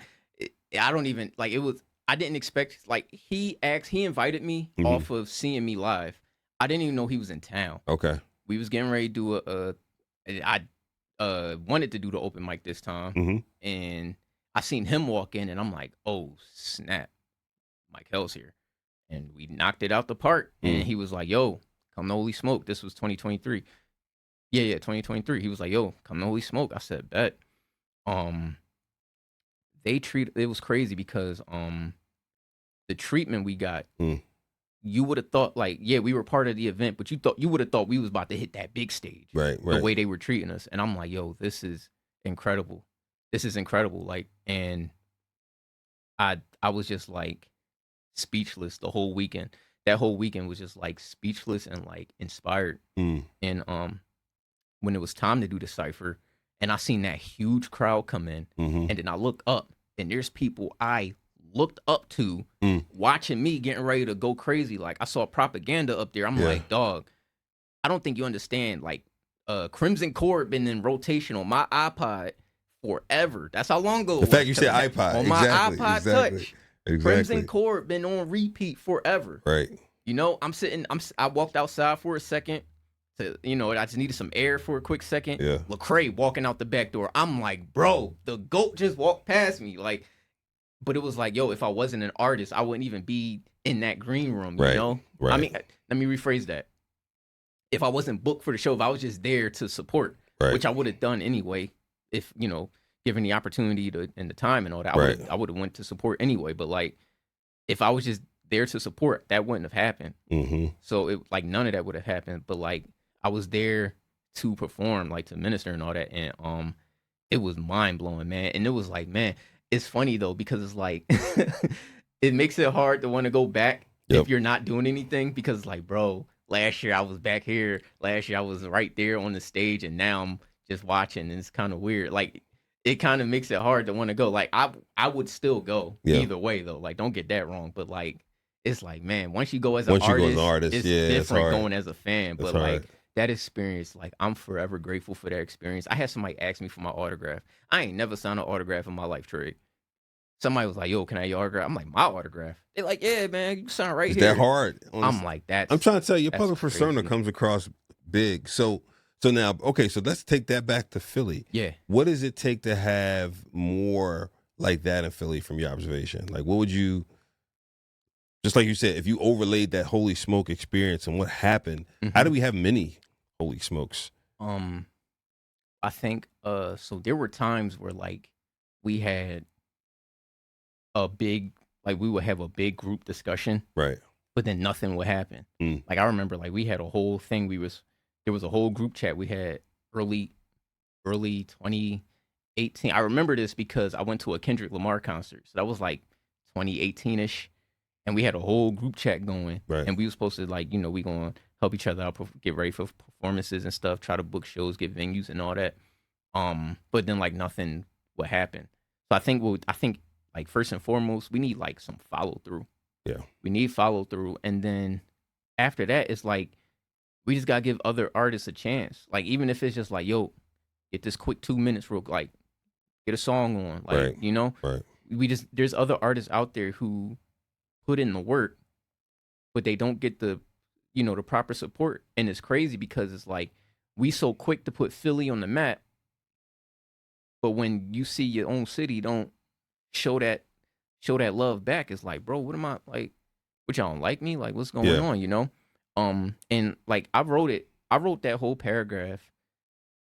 I don't even like it was. I didn't expect, like he invited me off of seeing me live. I didn't even know he was in town. Okay, we was getting ready to do I wanted to do the open mic this time, and I seen him walk in, and I'm like, oh snap, Michael's here, and we knocked it out the park. And he was like, yo, come to Holy Smoke. This was 2023. Yeah, 2023. He was like, yo, come to Holy Smoke. I said, bet. It was crazy because the treatment we got. You would have thought like, yeah, we were part of the event, but you would have thought we was about to hit that big stage. Right. The way they were treating us. And I'm like, yo, this is incredible. This is incredible. Like, and I was just like speechless the whole weekend. That whole weekend was just like speechless and like inspired. And when it was time to do the cypher, and I seen that huge crowd come in, and then I look up and there's people I looked up to watching me getting ready to go crazy. Like I saw propaganda up there. I'm like, dog, I don't think you understand. Like Crimson Cord been in rotation on my iPod forever. That's how long ago. The fact you said iPod on my iPod Touch. Crimson Cord been on repeat forever. Right. I'm sitting. I walked outside for a second. To I just needed some air for a quick second. Yeah. Lecrae walking out the back door. I'm like, bro, the GOAT just walked past me. Like. But it was like, yo, if I wasn't an artist, I wouldn't even be in that green room, you know? Right. I mean, let me rephrase that. If I wasn't booked for the show, if I was just there to support, which I would have done anyway, if, given the opportunity and the time and all that, I would have went to support anyway. But like, if I was just there to support, that wouldn't have happened. So it like none of that would have happened. But like, I was there to perform, like to minister and all that. And it was mind blowing, man. And it was like, man, it's funny though, because it's like, it makes it hard to want to go back if you're not doing anything, because like, bro, last year I was back here. Last year I was right there on the stage, and now I'm just watching, and it's kind of weird. Like, it kind of makes it hard to want to go. Like, I would still go either way though. Like, don't get that wrong. But like, it's like, man, once you go as an artist, it's different going as a fan. But like, that experience, like, I'm forever grateful for that experience. I had somebody ask me for my autograph. I ain't never signed an autograph in my life, Trey. Somebody was like, yo, can I have your autograph? I'm like, my autograph? They're like, yeah, man, you sign right here. Is that hard? I'm like, I'm trying to tell you, your public persona comes across big. So now, okay, so let's take that back to Philly. Yeah. What does it take to have more like that in Philly from your observation? Like, what would you Just like you said, if you overlaid that Holy Smoke experience and what happened, how do we have many Holy Smokes? I think so there were times where like we had a big like we would have a big group discussion, right? But then nothing would happen. Like I remember like we had a whole thing there was a whole group chat we had early 2018. I remember this because I went to a Kendrick Lamar concert. So that was like 2018ish, and we had a whole group chat going, right? And we were supposed to like, we going to help each other out, get ready for performances and stuff, try to book shows, get venues and all that. But then like nothing would happen. So I think like first and foremost, we need like some follow through. Yeah. We need follow through, and then after that, it's like we just gotta give other artists a chance. Like even if it's just like, yo, get this quick 2 minutes, real like get a song on, like right. There's other artists out there who put in the work, but they don't get the the proper support, and it's crazy because it's like we so quick to put Philly on the map, but when you see your own city don't show that love back, it's like, bro, what am I like? What, y'all don't like me? Like, what's going on? And like I wrote that whole paragraph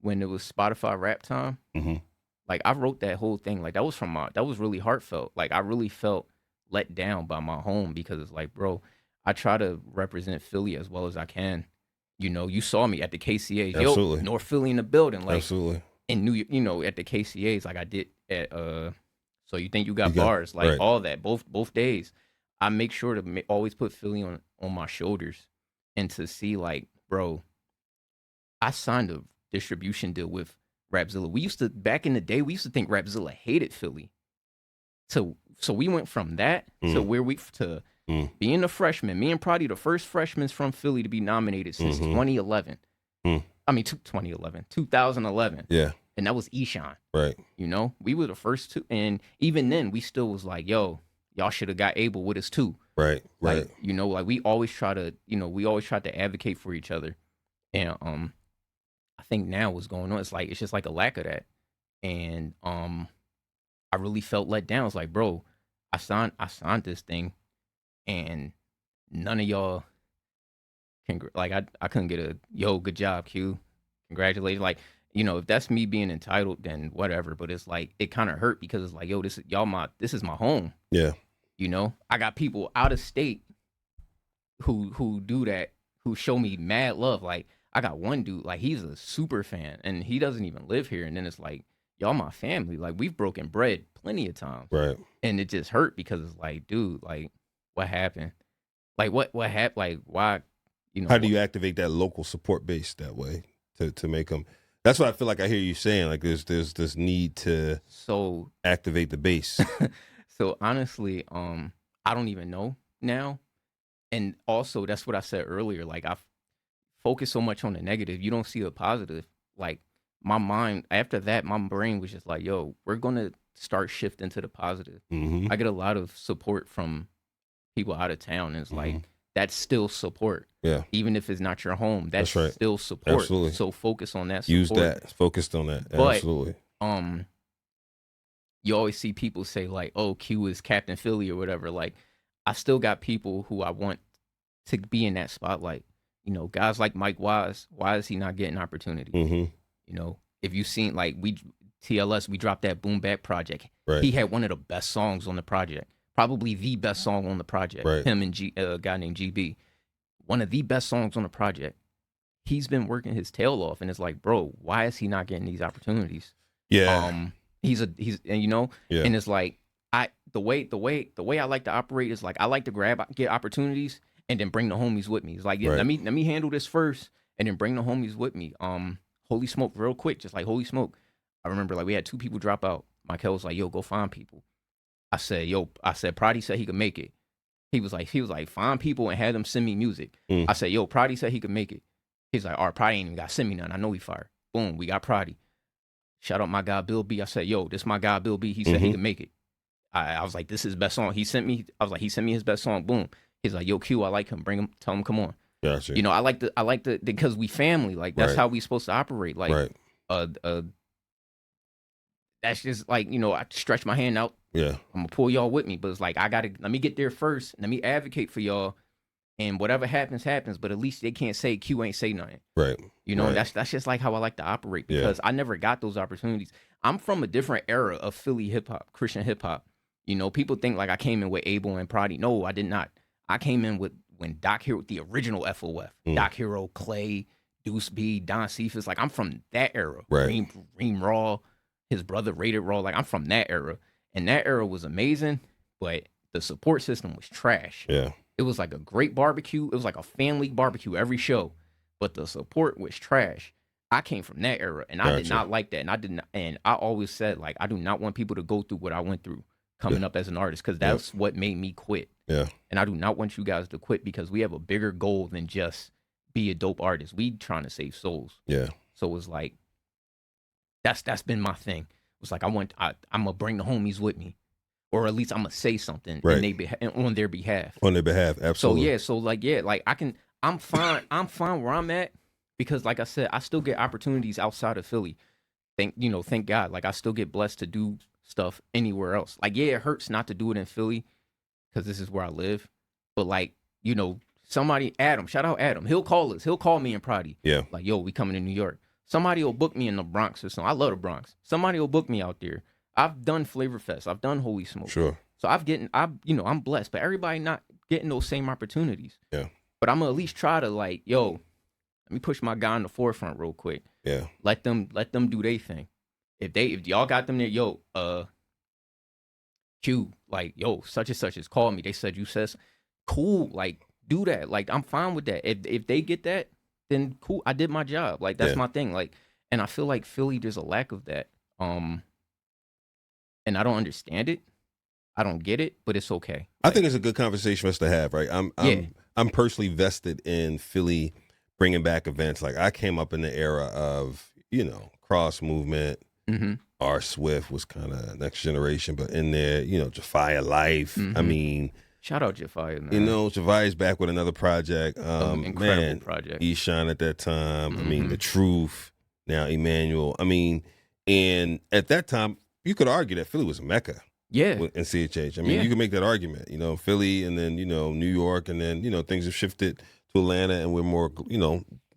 when it was Spotify rap time. Like I wrote that whole thing. Like that was really heartfelt. Like I really felt let down by my home because it's like, bro, I try to represent Philly as well as I can. You saw me at the KCAs. Absolutely. Yo, North Philly in the building. Like, absolutely. In New York, at the KCAs, like I did at So You Think You Got Bars, like right. all that, both days. I make sure to always put Philly on my shoulders, and to see like, bro, I signed a distribution deal with Rapzilla. Back in the day, we used to think Rapzilla hated Philly. So we went from that to where being a freshman. Me and Prodi, the first freshmen from Philly to be nominated since 2011. I mean, 2011. Yeah. And that was Eshon. Right. We were the first two. And even then, we still was like, yo, y'all should have got Abel with us too. Right. Like, like we always try to advocate for each other. And I think now what's going on, it's just like a lack of that. And I really felt let down. It's like, bro, I signed this thing, and none of y'all I couldn't get a yo, good job, Q, congratulations. Like, if that's me being entitled, then whatever. But it's like it kind of hurt because it's like, yo, this is my home. Yeah. I got people out of state who do that, who show me mad love. Like I got one dude, like he's a super fan, and he doesn't even live here. And then it's like, y'all my family. Like we've broken bread plenty of times. Right. And it just hurt because it's like, dude, like what happened? Like what happened? Like why? How do you activate that local support base that way to make them? That's what I feel like I hear you saying. Like there's this need to activate the base. So honestly, I don't even know now. And also that's what I said earlier. Like I focus so much on the negative, you don't see the positive. Like my mind after that, my brain was just like, yo, we're gonna start shifting to the positive. I get a lot of support from people out of town, and it's like that's still support. Yeah. Even if it's not your home, that's right. still support. Absolutely. So focus on that support. Use that. Focused on that. But, absolutely. You always see people say like, oh, Q is Captain Philly or whatever. Like I still got people who I want to be in that spotlight. Guys like Mike Wise, why is he not getting opportunity? If you've seen like TLS, we dropped that Boom Bap project. Right. He had one of the best songs on the project. Probably the best song on the project. Right. Him and a guy named GB. One of the best songs on the project. He's been working his tail off, and it's like, bro, why is he not getting these opportunities? Yeah. He's and yeah. and it's like the way I like to operate is like I like to get opportunities and then bring the homies with me. It's like, yeah, right. let me handle this first and then bring the homies with me. Holy Smoke, real quick, just like Holy Smoke. I remember like we had 2 people drop out. Michael was like, yo, go find people. I said, Prodi said he could make it. He was like, find people and have them send me music. I said, yo, Prodi said he could make it. He's like, all right, Prodi ain't even got to send me none. I know he fired. Boom, we got Prodi. Shout out my guy, Bill B. I said, yo, this my guy, Bill B. He said he could make it. I was like, this is his best song. He sent me his best song. Boom. He's like, yo, Q, I like him. Bring him, tell him, come on. Gotcha. I like the because we family. Like, that's how we supposed to operate. Like, right. That's just like, I stretch my hand out Yeah. I'm gonna pull y'all with me, but it's like let me get there first. Let me advocate for y'all, and whatever happens, happens. But at least they can't say Q ain't say nothing. Right. You know, right. that's just like how I like to operate because I never got those opportunities. I'm from a different era of Philly hip hop, Christian hip hop. You know, people think like I came in with Abel and Prodigy. No, I did not. I came in with when Doc Hero, the original FOF, Doc Hero, Clay, Deuce B, Don Cephas. Like I'm from that era. Right. Reem Raw, his brother Rated Raw. Like I'm from that era. And that era was amazing, but the support system was trash. Yeah. It was like a great barbecue. It was like a family barbecue every show, but the support was trash. I came from that era, and I did not like that. And I didn't. And I always said like I do not want people to go through what I went through coming up as an artist because that's what made me quit. Yeah. And I do not want you guys to quit because we have a bigger goal than just be a dope artist. We trying to save souls. Yeah. So it's like that's been my thing. It's like I'm gonna bring the homies with me, or at least I'm gonna say something on their behalf. On their behalf, absolutely. So I'm fine. I'm fine where I'm at because, like I said, I still get opportunities outside of Philly. Thank God. Like I still get blessed to do stuff anywhere else. Like it hurts not to do it in Philly because this is where I live. But like somebody, Adam, shout out Adam. He'll call us. He'll call me and Prodigy. Yeah. Like we coming to New York. Somebody will book me in the Bronx or something. I love the Bronx. Somebody will book me out there. I've done Flavor Fest. I've done Holy Smoke. Sure. So I'm blessed, but everybody not getting those same opportunities. Yeah. But I'm gonna at least try to let me push my guy in the forefront real quick. Yeah. Let them do their thing. If y'all got them there, Q, such and such has called me. They said you says cool, do that. Like I'm fine with that. If they get that, then cool. I did my job. Like that's my thing. Like, and I feel like Philly, there's a lack of that. And I don't understand it. I don't get it, but it's okay. I think it's a good conversation for us to have, right? I'm personally vested in Philly bringing back events. Like I came up in the era of, cross movement. R. Swift was kind of next generation, but in there, Jafia Life. I mean, shout out Jafia, man. Jafia's back with another project. Incredible project. Eshon at that time. I mean, The Truth. Now Emmanuel. I mean, and at that time, you could argue that Philly was a mecca. Yeah. In CHH. I mean, you can make that argument, Philly and then, New York and then, things have shifted to Atlanta and we're more,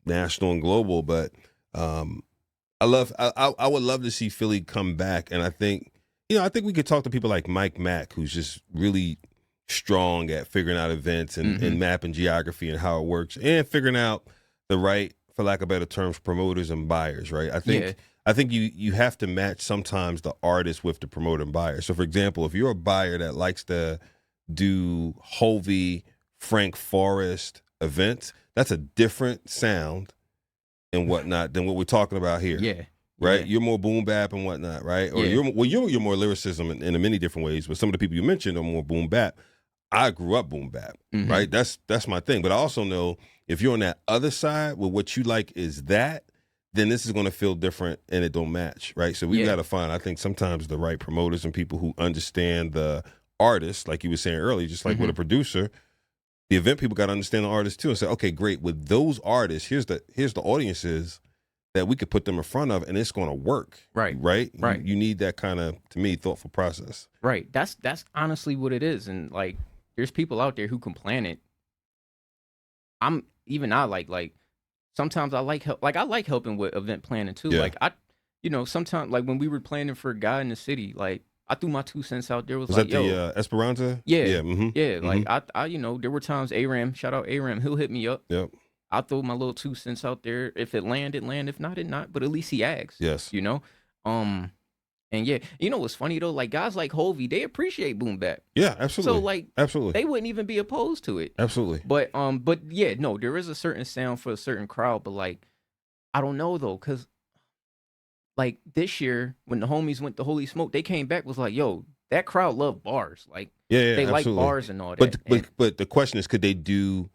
national and global. But I would love to see Philly come back. And I think we could talk to people like Mack, who's just really strong at figuring out events and mapping geography and how it works and figuring out the right, for lack of better terms, promoters and buyers, right? I think you have to match sometimes the artist with the promoter and buyer. So, for example, if you're a buyer that likes to do Hovey, Frank Forrest events, that's a different sound and whatnot than what we're talking about here. Yeah. Right? Yeah. You're more boom bap and whatnot, right? Or you're more lyricism in many different ways, but some of the people you mentioned are more boom bap. I grew up boom bap, right? That's my thing. But I also know if you're on that other side where what you like is that, then this is going to feel different and it don't match, right? So we got to find, I think, sometimes the right promoters and people who understand the artist, like you were saying earlier, just like with a producer, the event people got to understand the artist too and say, okay, great, with those artists, here's the audiences that we could put them in front of and it's going to work. Right. Right? Right. You need that kind of, to me, thoughtful process. Right. That's honestly what it is. And there's people out there who can plan it. Sometimes I like help. I like helping with event planning too. Yeah. Sometimes when we were planning for a guy in the city, I threw my 2 cents out there. Was that the Esperanza? Yeah. Yeah. Yeah. I there were times Aram, shout out Aram, he'll hit me up. Yep. I'll throw my little 2 cents out there. If it land, it land. If not, it not. But at least he asks. Yes. And what's funny though? Guys like Hovey, they appreciate boom bap. Yeah, absolutely. So absolutely, they wouldn't even be opposed to it. Absolutely. But there is a certain sound for a certain crowd. But I don't know though, cause this year when the homies went to Holy Smoke, they came back was that crowd loved bars. They like bars and all that. But the question is, could they do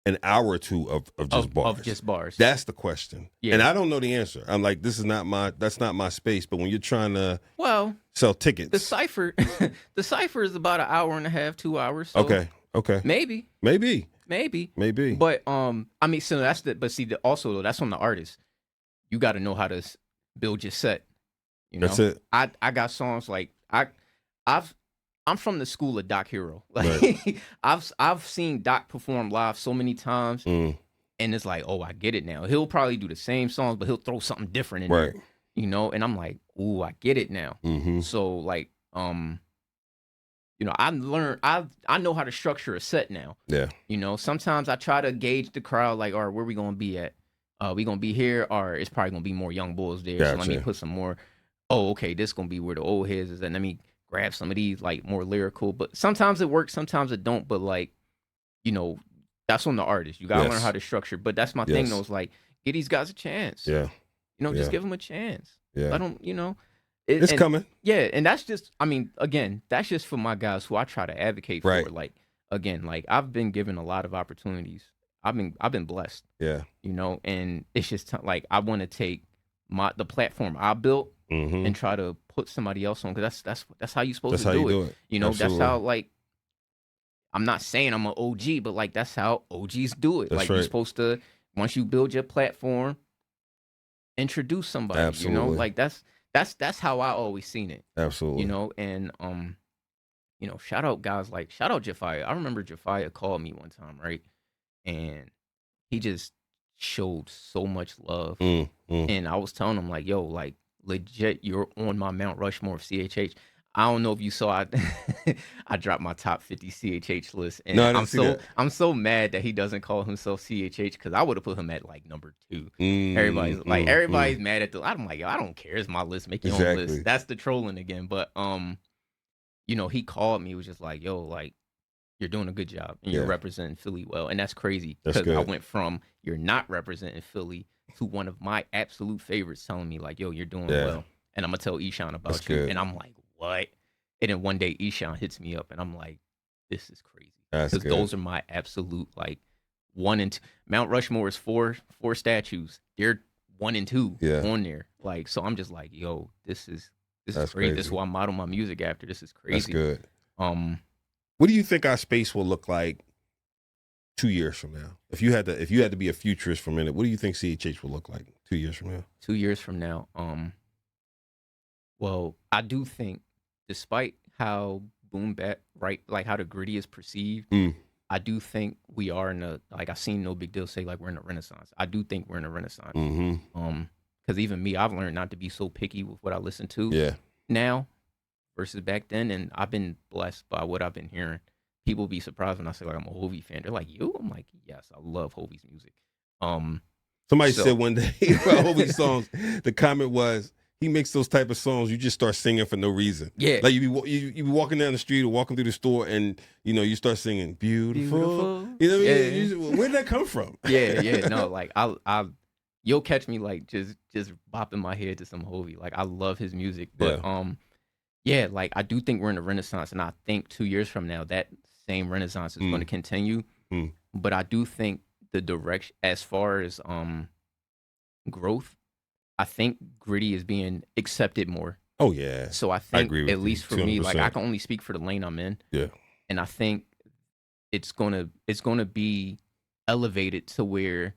an hour or two of just bars? Of just bars. That's the question. Yeah. And I don't know the answer. I'm like, that's not my space. But when you're trying to sell tickets. The Cypher is about an hour and a half, 2 hours. So okay. Maybe. But so also though, that's on the artist. You got to know how to build your set. That's it. I got songs I've I'm from the school of Doc Hero. Like Right. I've seen Doc perform live so many times, and it's like, oh, I get it now. He'll probably do the same songs, but he'll throw something different in Right. there, you know. And I'm like, ooh, I get it now. So like, you know, I know how to structure a set now. Yeah. You know, sometimes I try to gauge the crowd, like, all right, where we gonna be at? We gonna be here, or it's probably gonna be more young bulls there. Gotcha. So let me put some more. Oh, okay, this gonna be where the old heads is, and let me grab some of these like more lyrical. But sometimes it works, sometimes it don't. But like, you know, that's on the artist. You gotta learn how to structure. But that's my thing though. Is like, get these guys a chance. Yeah. You know, just give them a chance. Yeah. Let them, you know. It's coming. Yeah, and that's just, I mean, again, that's just for my guys who I try to advocate for. Right. Like, again, like I've been given a lot of opportunities. I've been blessed. Yeah. You know, and it's just like I want to take the platform I built and try to put somebody else on, because that's how you're supposed to do it. You know, Absolutely. that's how, like, I'm not saying I'm an OG, but like that's how OGs do it. That's like right. You're supposed to, once you build your platform, introduce somebody. Absolutely. You know, like that's how I always seen it. Absolutely. You know, and you know, shout out guys like, shout out Jafia. I remember Jafia called me one time, right? And he just showed so much love. And I was telling him like, yo, like legit, you're on my Mount Rushmore of CHH. I don't know if you saw I dropped my top 50 CHH list, and no, I didn't see that. I'm so mad that he doesn't call himself CHH, because I would have put him at like number 2. Everybody's mad at I'm like, yo, I don't care. It's my list. Make your own list. That's the trolling again. But you know, he called me. He was just like, yo, like, you're doing a good job and you're representing Philly well. And that's crazy, because I went from you're not representing Philly to one of my absolute favorites telling me like, yo, you're doing well. And I'm going to tell Eshon about you. Good. And I'm like, what? And then one day Eshon hits me up and I'm like, this is crazy. Because those are my absolute, like, 1 and 2. Mount Rushmore is four statues. They're 1 and 2 on there. Like, so I'm just like, yo, this is crazy. This is who I model my music after. This is crazy. That's good. What do you think our space will look like 2 years from now? If you had to be a futurist for a minute, what do you think CHH will look like 2 years from now? 2 years from now, well, I do think, despite how boom bap, right, like how the gritty is perceived, I do think we are in a, like, I seen No Big Deal say like we're in a renaissance. I do think we're in a renaissance. Because even me, I've learned not to be so picky with what I listen to now versus back then, and I've been blessed by what I've been hearing. People be surprised when I say like I'm a Hovey fan. They're like, you? I'm like, yes, I love Hovey's music. Somebody said one day about Hovey's songs, the comment was, he makes those type of songs you just start singing for no reason. Yeah, like you be walking down the street or walking through the store, and you know you start singing beautiful. You know what I mean? Where did that come from? yeah. No, like you'll catch me like just bopping my head to some Hovey. Like I love his music, but yeah, like I do think we're in a renaissance, and I think 2 years from now that same renaissance is going to continue. But I do think the direction, as far as growth, I think gritty is being accepted more. Oh yeah. So I think, at least for me, like I can only speak for the lane I'm in. Yeah. And I think it's gonna be elevated to where,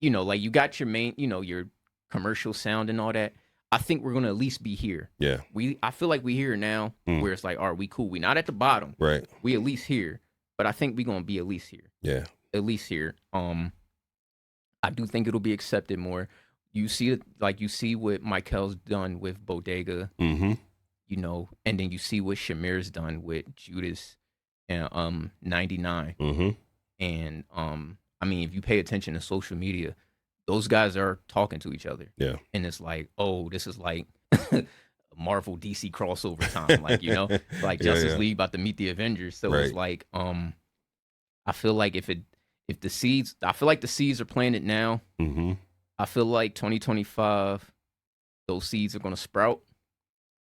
you know, like you got your main, you know, your commercial sound and all that. I think we're gonna at least be here. Yeah. I feel like we here now, where it's like, all right, we cool. We not at the bottom. Right. We at least here. But I think we gonna be at least here. Yeah. At least here. I do think it'll be accepted more. You see it, like you see what Michael's done with Bodega, you know, and then you see what Shamir's done with Judas and 99. And I mean, if you pay attention to social media, those guys are talking to each other. Yeah. And it's like, oh, this is like Marvel DC crossover time, like, you know, like Justice League about to meet the Avengers. So it's like, I feel like if the seeds are planted now. I feel like 2025, those seeds are gonna sprout,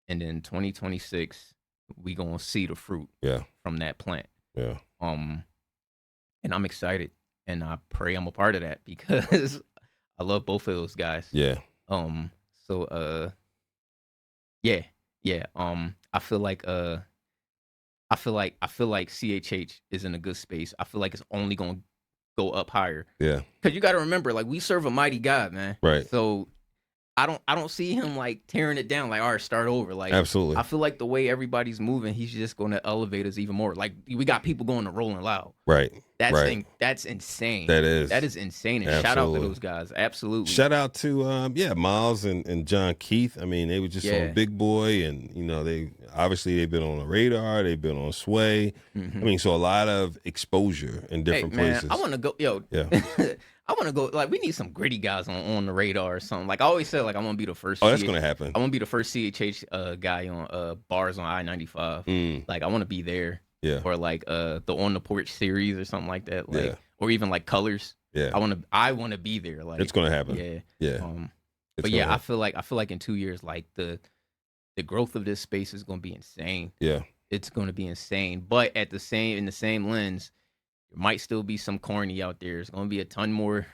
and then 2026, we gonna see the fruit from that plant. Yeah. And I'm excited, and I pray I'm a part of that, because I love both of those guys. Yeah. So yeah. I feel like CHH is in a good space. I feel like it's only gonna go up higher. Yeah. Because you got to remember, like, we serve a mighty God, man. Right. So I don't see him like tearing it down. Like, all right, start over. Like, Absolutely. I feel like the way everybody's moving, he's just going to elevate us even more. Like, we got people going to Rolling Loud. Right. That's insane. That is insane. And Absolutely. shout out to those guys. Absolutely. Shout out to Miles and John Keith. I mean, they were just on Big Boy, and they've been on the radar. They've been on Sway. I mean, so a lot of exposure in different places. I want to go, Yeah. I want to go. Like, we need some gritty guys on the radar or something. Like, I always said, like, I want to be the first. Oh, that's gonna happen. I want to be the first CHH guy on bars on I-95. Like, I want to be there. Yeah. Or like the On the Porch series or something like that. Like, or even like Colors. Yeah. I want to be there. Like, it's gonna happen. Yeah. Yeah. But yeah, I feel like in 2 years, like the growth of this space is gonna be insane. Yeah. It's gonna be insane. But in the same lens, there might still be some corny out there. It's gonna be a ton more.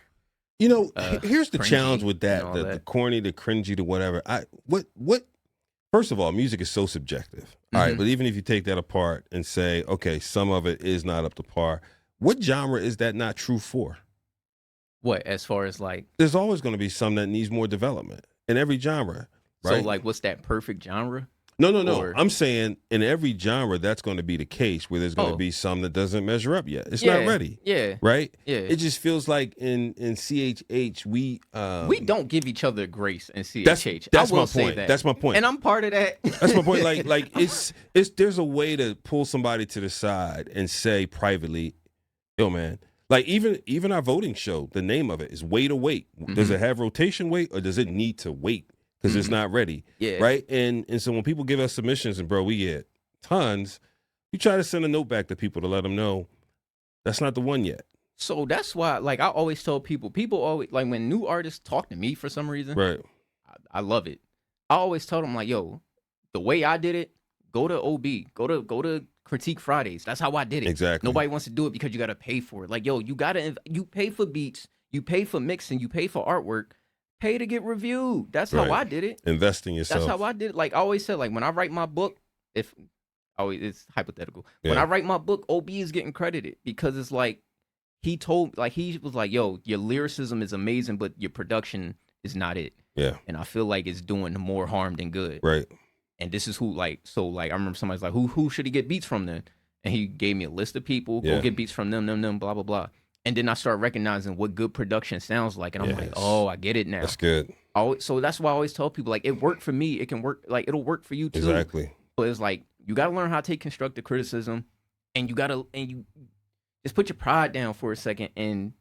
Here's the challenge with that: the corny, the cringy, the whatever. What? First of all, music is so subjective. All right, but even if you take that apart and say, okay, some of it is not up to par, what genre is that not true for? What, as far as like? There's always going to be some that needs more development in every genre, right? So like, what's that perfect genre? No. I'm saying in every genre, that's going to be the case where there's going to be some that doesn't measure up yet. It's not ready. Yeah. Right? Yeah. It just feels like in CHH, we don't give each other grace in CHH. That's I will my say point. that. That's my point. And I'm part of that. That's my point. Like it's there's a way to pull somebody to the side and say privately, yo, man, like even our voting show, the name of it is Wait or Wait. Does it have rotation weight or does it need to wait? Because it's not ready, right? And so when people give us submissions, and bro, we get tons, you try to send a note back to people to let them know that's not the one yet. So that's why, like, I always tell people always, like, when new artists talk to me for some reason, right? I love it. I always tell them, like, yo, the way I did it, go to OB, go to Critique Fridays. That's how I did it. Exactly. Nobody wants to do it because you got to pay for it. Like, yo, you pay for beats, you pay for mixing, you pay for artwork. Pay to get reviewed. That's how I did it. Invest in yourself. That's how I did it. Like I always said, like when I write my book, it's hypothetical. When I write my book, OB is getting credited because it's like he was like, yo, your lyricism is amazing, but your production is not it. Yeah. And I feel like it's doing more harm than good. Right. And this is who I remember somebody's like, who should he get beats from then? And he gave me a list of people, go get beats from them, blah, blah, blah. And then I start recognizing what good production sounds like. And I'm like, oh, I get it now. That's good. So that's why I always tell people, like, it worked for me. It can work, like, it'll work for you too. Exactly. But it's like, you got to learn how to take constructive criticism. And you just put your pride down for a second and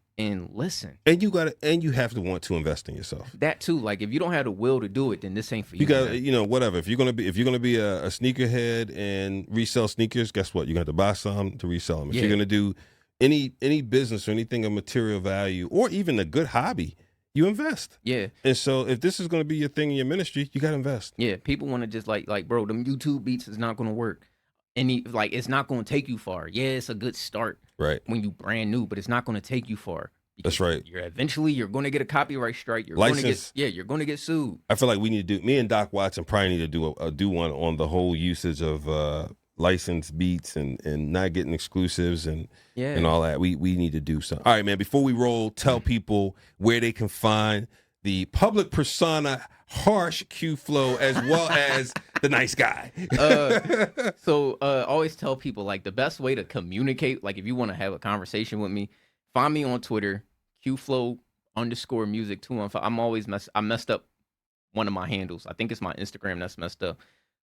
listen. And you have to want to invest in yourself. That too. Like, if you don't have the will to do it, then this ain't for you. You got, whatever. If you're gonna be a sneakerhead and resell sneakers, guess what? You're gonna have to buy some to resell them. If you're gonna do any business or anything of material value or even a good hobby, you invest. Yeah. And so if this is going to be your thing in your ministry, you got to invest. Yeah. People want to just like, bro, them YouTube beats is not going to work. It's not going to take you far. Yeah, it's a good start. Right. When you brand new, but it's not going to take you far. That's right. You're going to get a copyright strike. You're going to get sued. I feel like we need to me and Doc Watson probably need to do one on the whole usage of licensed beats and not getting exclusives and all that. We need to do something. All right, man, before we roll, tell people where they can find the public persona harsh Q-Flo as well as the nice guy. So always tell people, like, the best way to communicate, like, if you want to have a conversation with me, find me on Twitter, Q-Flo_music 215. I messed up one of my handles. I think it's my Instagram that's messed up.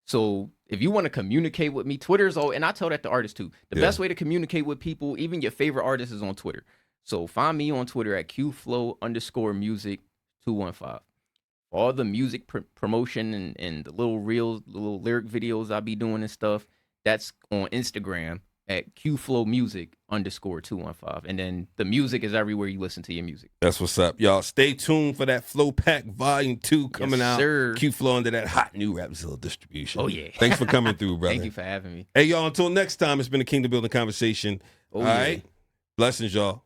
So if you want to communicate with me, Twitter's and I tell that to artists too. The best way to communicate with people, even your favorite artists, is on Twitter. So find me on Twitter at Q-Flo_music 215. All the music promotion and the little reels, little lyric videos I be doing and stuff, that's on Instagram at Q-Flo_music_215. And then the music is everywhere you listen to your music. That's what's up, y'all. Stay tuned for that Flow Pack Volume 2 coming out. Sir. Q-Flo under that hot new Rapzilla distribution. Oh, yeah. Thanks for coming through, brother. Thank you for having me. Hey, y'all, until next time, it's been a Kingdom Building Conversation. All right? Blessings, y'all.